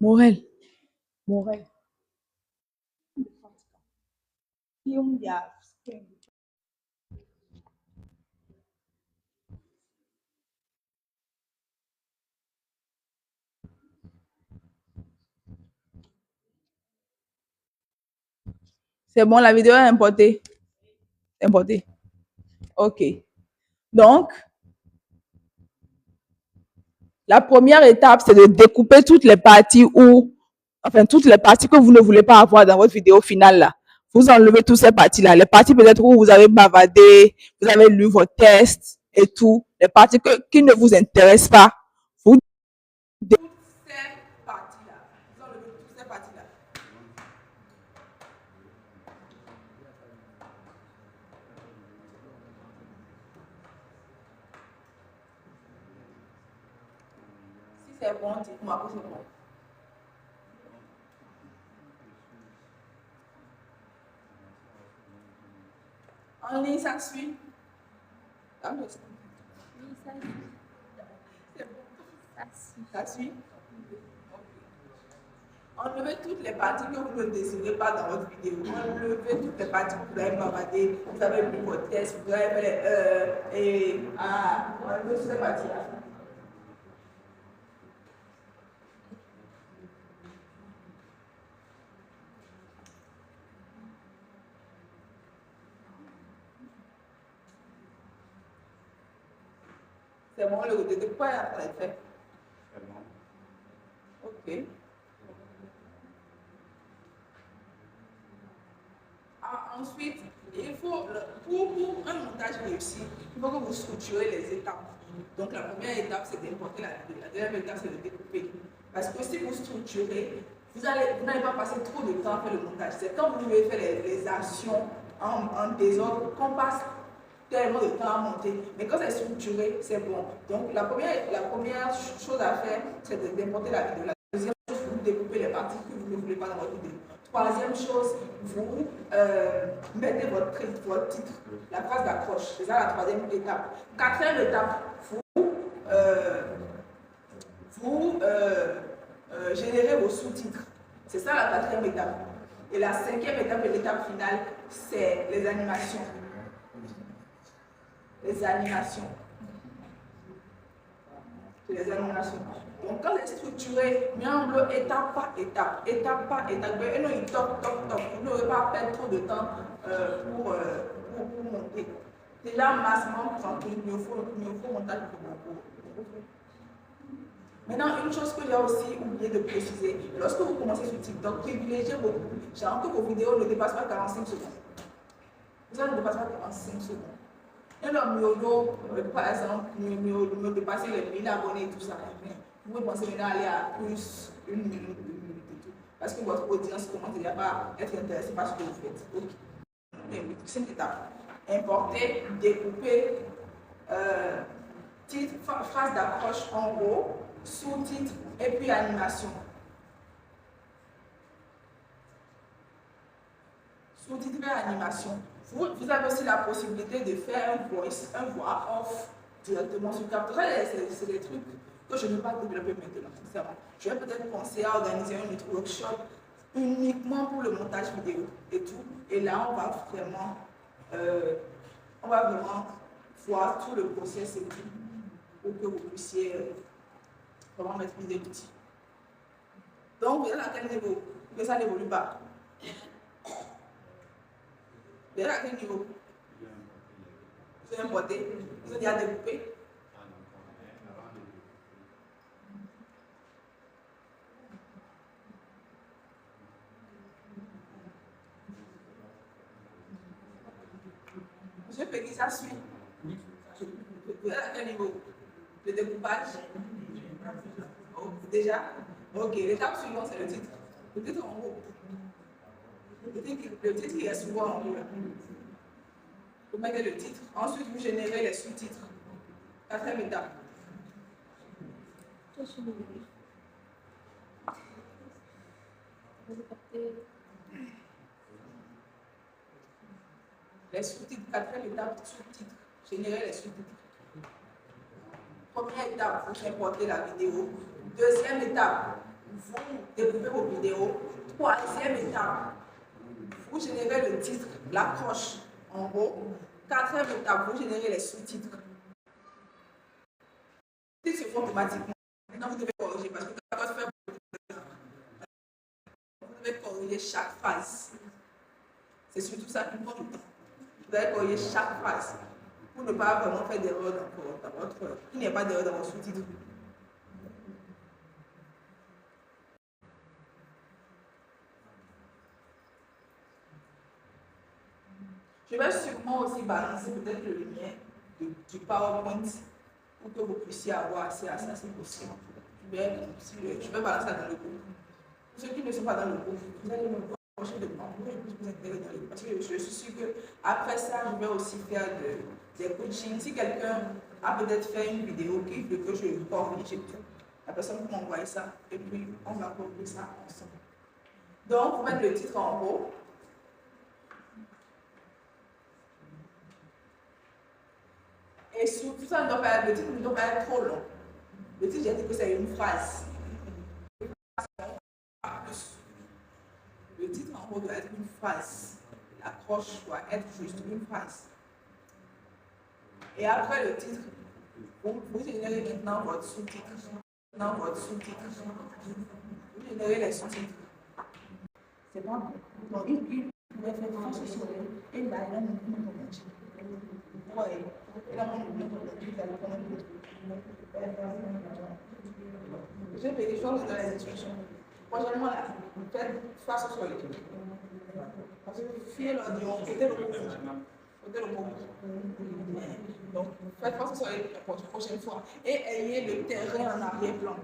Morel. C'est bon, la vidéo est importée. Importée. OK. Donc, la première étape, c'est de découper toutes les parties toutes les parties que vous ne voulez pas avoir dans votre vidéo finale là. Vous enlevez toutes ces parties-là. Les parties peut-être où vous avez bavardé, vous avez lu vos tests et tout. Les parties qui ne vous intéressent pas. Vous toutes ces parties-là. Vous enlevez toutes ces parties-là. Si c'est bon, dites-moi que c'est bon. En ligne, ça suit. Oui, ça suit. C'est bon. Ça suit. Ça suit. Enlevez toutes les parties que vous ne désirez pas dans votre vidéo. Enlevez toutes les parties que vous avez bavardé, vous avez lu vos tests, vous avez fait les enlevez toutes ces parties-là. C'est bon, le découpage est en train d'être fait. C'est bon. OK. Ensuite, il faut, pour un montage réussi, il faut que vous structurez les étapes. Donc, la première étape, c'est d'importer la vidéo. La deuxième étape, c'est de découper. Parce que si vous structurez, vous n'allez pas passer trop de temps à faire le montage. C'est quand vous devez faire les actions en désordre qu'on passe tellement de temps à monter. Mais quand c'est structuré, c'est bon. Donc, la première chose à faire, c'est d'importer la vidéo. La deuxième chose, vous découpez les parties que vous ne voulez pas dans votre vidéo. Troisième chose, vous mettez votre titre, la phrase d'accroche. C'est ça la troisième étape. Quatrième étape, vous générez vos sous-titres. C'est ça la quatrième étape. Et la cinquième étape et l'étape finale, c'est les animations. Les animations. C'est les animations. Donc, quand c'est structuré, mieux étape par étape, étape par étape. Et non, il toc. Vous n'aurez pas à perdre trop de temps pour monter. Déjà, massivement, il me faut montage pour. Maintenant, une chose que j'ai aussi oublié de préciser, lorsque vous commencez sur TikTok, privilégiez beaucoup. Genre que vos vidéos ne dépassent pas 45 secondes. Ça ne dépasse pas 45 secondes. Et le miolo, par exemple, me dépasser les 1000 abonnés et tout ça. Vous pouvez penser maintenant à aller à plus une minute et tout. Parce que votre audience commence déjà à être intéressée par ce que vous faites. Ok. Cinq étapes. Importer, découper, titre, phrase d'accroche en haut, sous-titre et puis animation. Sous-titre et animation. Vous avez aussi la possibilité de faire un voix off directement sur Capture. C'est des trucs que je ne vais pas développer maintenant, sincèrement. Je vais peut-être penser à organiser un autre workshop uniquement pour le montage vidéo et tout. Et là, on va vraiment voir tout le process et tout pour que vous puissiez vraiment maîtriser l'outil. Donc, vous êtes à quel niveau? Que ça n'évolue pas. Vous êtes à quel niveau? Vous avez importé? Vous avez déjà découpé? Monsieur Peggy, ça suit. Vous êtes à quel niveau? Le découpage? Oh, déjà? Ok, l'étape suivante, c'est le titre. Le titre en haut. Le titre titre il est souvent en haut. Vous mettez le titre. Ensuite, vous générez les sous-titres. Quatrième étape. Les sous-titres, quatrième étape, sous-titres. Générer les sous-titres. Première étape, vous importez la vidéo. Deuxième étape, vous découpez vos vidéos. Troisième étape, vous générez le titre, l'accroche en haut. Quatrième étape, vous générez les sous-titres. Les sous-titres se font automatiquement. Maintenant, vous devez corriger parce que quand vous faites vous devez corriger chaque phrase. C'est surtout ça qui prend du temps. Vous devez corriger chaque phrase pour ne pas vraiment faire d'erreur dans votre. Il n'y a pas d'erreur dans vos sous-titres. Je vais sûrement aussi balancer peut-être le lien du PowerPoint pour que vous puissiez avoir accès à ça si possible. Je vais balancer ça dans le groupe. Pour ceux qui ne sont pas dans le groupe, vous allez me approcher de moi pour que je puisse vous intégrer dans le groupe. Parce que je suis sûre qu'après ça, je vais aussi faire des coachings. Si quelqu'un a peut-être fait une vidéo qui veut que je corrige, la personne peut m'envoyer ça et puis on va corriger ça ensemble. Donc, vous mettez le titre en haut. Et surtout ça, le titre ne doit pas être trop long. Le titre, j'ai dit que c'est une phrase. Le titre en haut doit être une phrase. L'accroche doit être juste une phrase. Et après le titre, vous générez maintenant votre sous-titre. Vous générez les sous-titres. C'est bon. Donc, il pouvait faire France sur et là, il a une ouais. Je vais des choses dans les instructions. Prochainement, là, faites face sur les trucs. Parce que fiez l'audion, côté le mot. Donc, faites face sur les pour la prochaine fois. Et ayez le terrain en arrière-plan.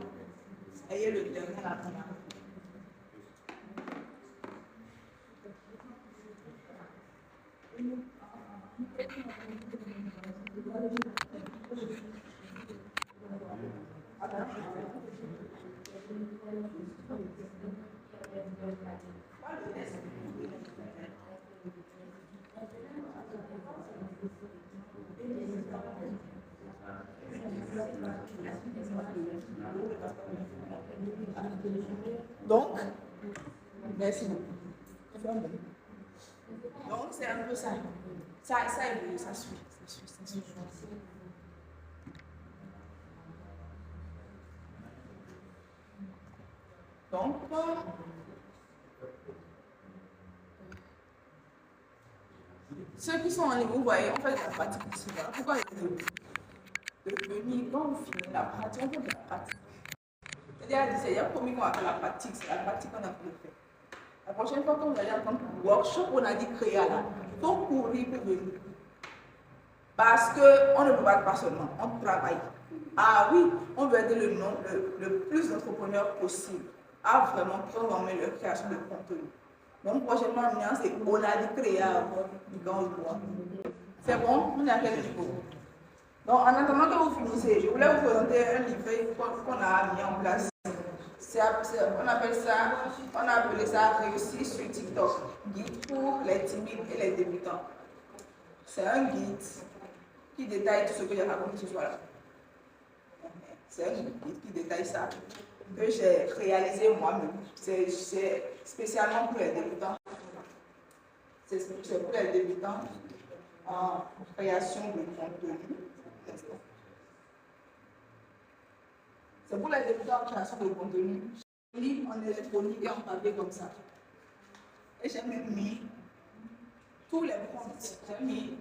Ayez le terrain en arrière-plan. Donc, merci beaucoup. Donc, c'est un peu ça. Ça évolue, ça suit. Donc, ceux qui sont en ligne, vous voyez, on fait de la pratique ici. Voilà. Pourquoi de venir, quand vous finissez la pratique, on fait de la pratique. C'est-à-dire, il y a promis qu'on va faire la pratique, c'est la pratique qu'on a pu faire. La prochaine fois qu'on va aller entendre le workshop, on a dit créer là. Il faut courir pour venir. Parce qu'on ne peut pas seulement, on travaille. Ah oui, on veut aider le plus d'entrepreneurs possible à vraiment transformer leur création de contenu. Donc, prochainement, c'est on a dit créer dans le mois. C'est bon? On est à quel niveau? Donc, en attendant que vous finissez, je voulais vous présenter un livre qu'on a mis en place. On appelle ça Réussir sur TikTok. Guide pour les timides et les débutants. C'est un guide qui détaille tout ce que j'ai raconté ce soir-là. C'est un guide qui détaille ça, que j'ai réalisé moi-même. C'est spécialement pour les débutants. C'est pour les débutants en création de contenu. C'est pour les débutants en création de contenu. Je lis en électronique et en papier comme ça. Et j'ai même mis tous les prompts. J'ai mis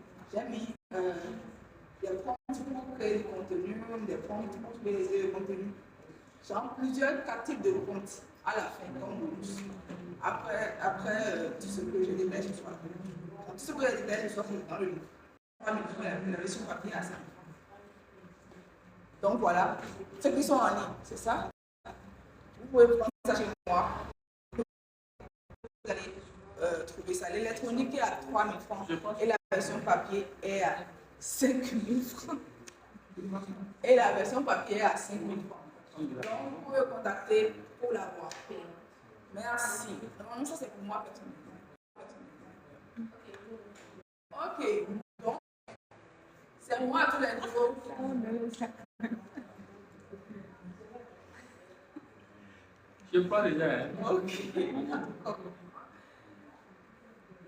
des prompts pour créer du contenu, des prompts pour créer le contenu. Genre plusieurs types de prompts à la fin, comme bonus. Après tout ce que j'ai détaillé ce soir. Tout ce que j'ai détaillé ce soir, c'est dans le livre. On va mettre la version papier à ça. Donc voilà, ceux qui sont en ligne, c'est ça. Vous pouvez prendre ça chez moi. Vous allez trouver ça. L'électronique est à 3 000 francs et la version papier est à 5 000 francs. Et la version papier est à 5 000 francs. Donc, vous pouvez contacter pour l'avoir. Merci. Normalement, ça, c'est pour moi personnellement. Ok. Donc, c'est moi à tous les niveaux. Je parle déjà. Hein. Ok.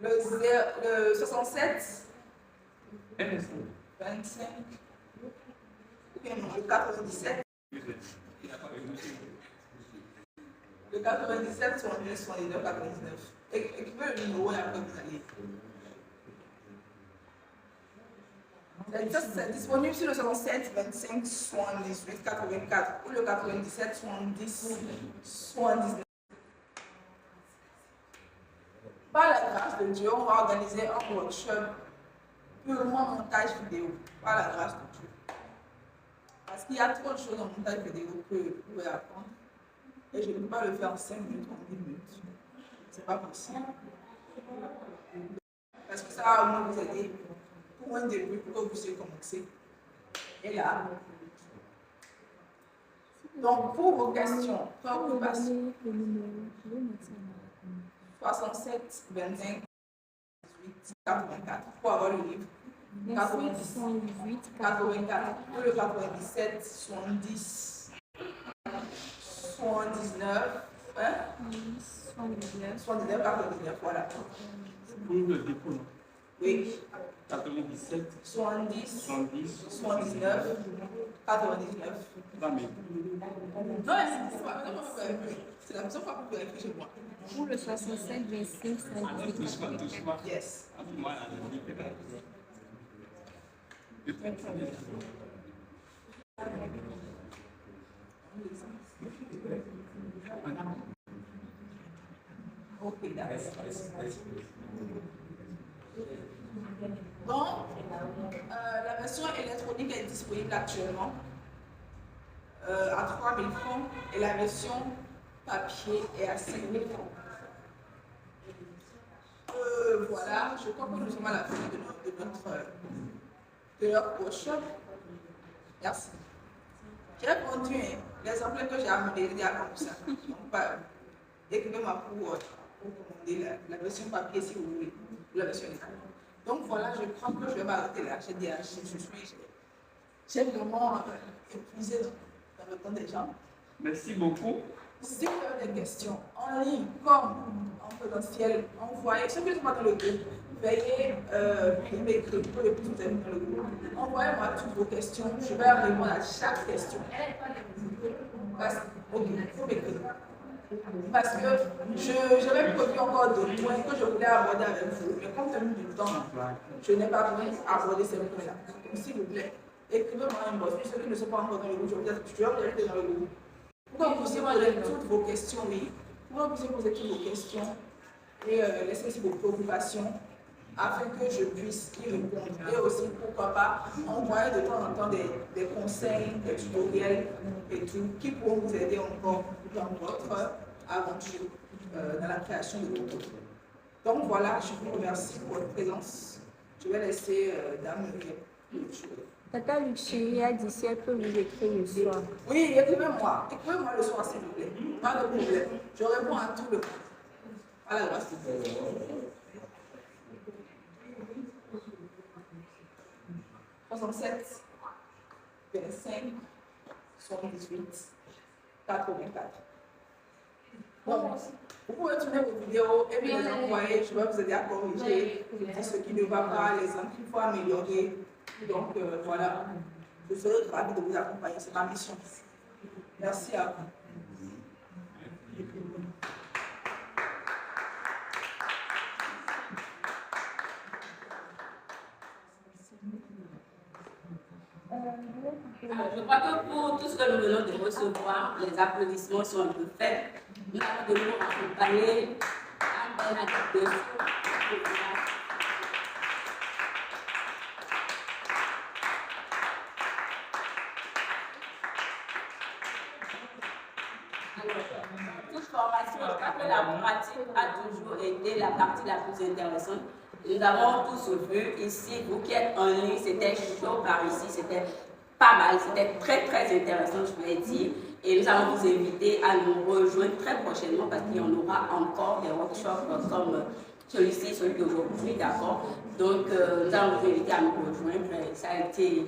Le 67, 25, ou bien non, le 97. Le 97, 70, 79, 99. Écrivez le numéro et après vous allez. C'est disponible sur le 67, 25, 78, 84 ou le 97, 70, 79. Par la grâce de Dieu, on va organiser un workshop purement montage vidéo. Par la grâce de Dieu. Parce qu'il y a trop de choses en montage vidéo que vous pouvez apprendre. Et je ne peux pas le faire en 5 minutes ou en 10 minutes. C'est pas possible. Parce que ça va au moins vous aider pour un début, pour que vous puissiez commencer. Et là. Donc, pour vos questions, préoccupations. 67, 25, 18, 84. Pour avoir le livre. 90, 84, ou le 97, 70, 79, hein? 79, 99, voilà. Pour le dépôt, non? Oui. 97, 70, 70, 79, 99. Non, mais. Non, c'est la personne qui peut écrire chez moi. Pour le 67, 25, 58. Doucement. Yes. Ok, d'accord. Donc, la version électronique est disponible actuellement à 3 000 francs et la version papier est à 5 000 francs. Voilà, je crois que nous sommes à la fin de notre workshop. Merci. J'ai répondu l'exemple que j'ai amené il y a comme ça. Donc, écrivez-moi pour commander la version papier si vous voulez, la version électronique. Donc voilà, je crois que je vais m'arrêter là. J'ai vraiment épuisé dans le temps des gens. Merci beaucoup. Si vous avez des questions en ligne comme en présentiel, envoyez, ceux qui ne sont pas dans le groupe, veuillez m'écrire pour le plus vous avez dans le groupe. Envoyez-moi toutes vos questions, je vais répondre à chaque question. Ok, il faut m'écrire. Parce que j'avais prévu encore d'autres points que je voulais aborder avec vous, mais compte tenu du temps, je n'ai pas pu aborder ces points-là. Donc, s'il vous plaît, écrivez-moi un boss. Pour ceux qui ne sont pas encore dans le groupe, je vais rester dans le groupe. Pour que vous puissiez poser toutes vos questions, oui. Pour que vous puissiez poser toutes vos questions et laisser aussi vos préoccupations afin que je puisse y répondre. Et aussi, pourquoi pas, envoyer de temps en temps des conseils, des tutoriels et tout, qui pourront vous aider encore dans votre aventure dans la création de vos produits. Donc voilà, je vous remercie pour votre présence. Je vais laisser Dame Tata Luxury a dit si elle peut vous écrire le soir. Oui, écrivez-moi. Écrivez-moi le soir, s'il vous plaît. Pas de problème. Je réponds à tout le monde. À la grâce de Dieu. 67, 25, 78, 84. Donc, vous pouvez tourner vos vidéos et puis les envoyer. Je vais vous aider à corriger ce qui ne va pas, les angles qu'il faut améliorer. Donc, voilà. Je serai ravie de vous accompagner. C'est ma mission. Merci à vous. Je crois que pour tout ce que nous venons de recevoir, les applaudissements sont un peu faibles. Nous allons de nous accompagner à Bernadette de Alors, toute formation constate que la pratique a toujours été la partie la plus intéressante. Nous avons tous vu ici, vous qui êtes en ligne, c'était chaud par ici, c'était pas mal, c'était très très intéressant, je vais dire. Et nous allons vous inviter à nous rejoindre très prochainement parce qu'il y en aura encore des workshops comme celui-ci, celui d'aujourd'hui, d'accord. Donc, nous allons vous inviter à nous rejoindre. Ça a été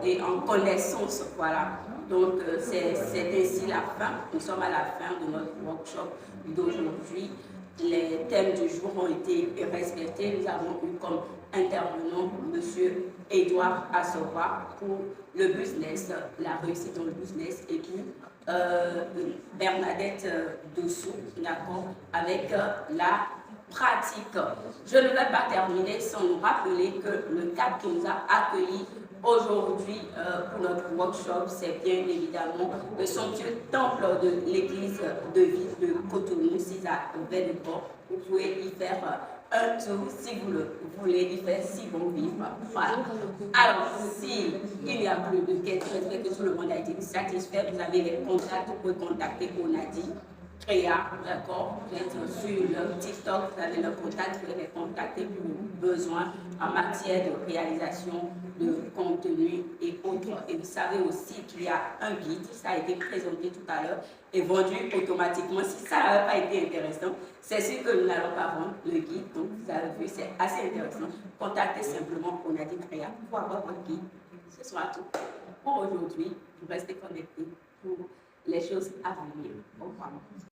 et en connaissance, voilà. Donc, c'est ainsi la fin. Nous sommes à la fin de notre workshop d'aujourd'hui. Les thèmes du jour ont été respectés. Nous avons eu comme intervenant M. Edouard Assoba pour le business, la réussite dans le business, et puis Bernadette Dessous, d'accord, avec la pratique. Je ne vais pas terminer sans nous rappeler que le cadre qui nous a accueillis aujourd'hui pour notre workshop, c'est bien évidemment le somptueux temple de l'église de ville de Cotonou, 6 à Védéport. Vous pouvez y faire un tour si vous le voulez, y faire si bon vivre. Voilà. Alors, si il n'y a plus de questions, j'espère que tout le monde a été satisfait. Vous avez les contacts, vous pouvez contacter Onadi. Créa, d'accord, vous êtes sur le TikTok, vous avez le contact, vous pouvez les contacter pour vos besoins en matière de réalisation de contenu et autres. Et vous savez aussi qu'il y a un guide, ça a été présenté tout à l'heure, et vendu automatiquement. Si ça n'avait pas été intéressant, c'est sûr que nous n'allons pas vendre le guide. Donc vous avez vu, c'est assez intéressant. Contactez simplement Onadi Créa pour avoir votre guide. Ce sera tout pour aujourd'hui. Vous restez connectés pour les choses à venir. Au revoir.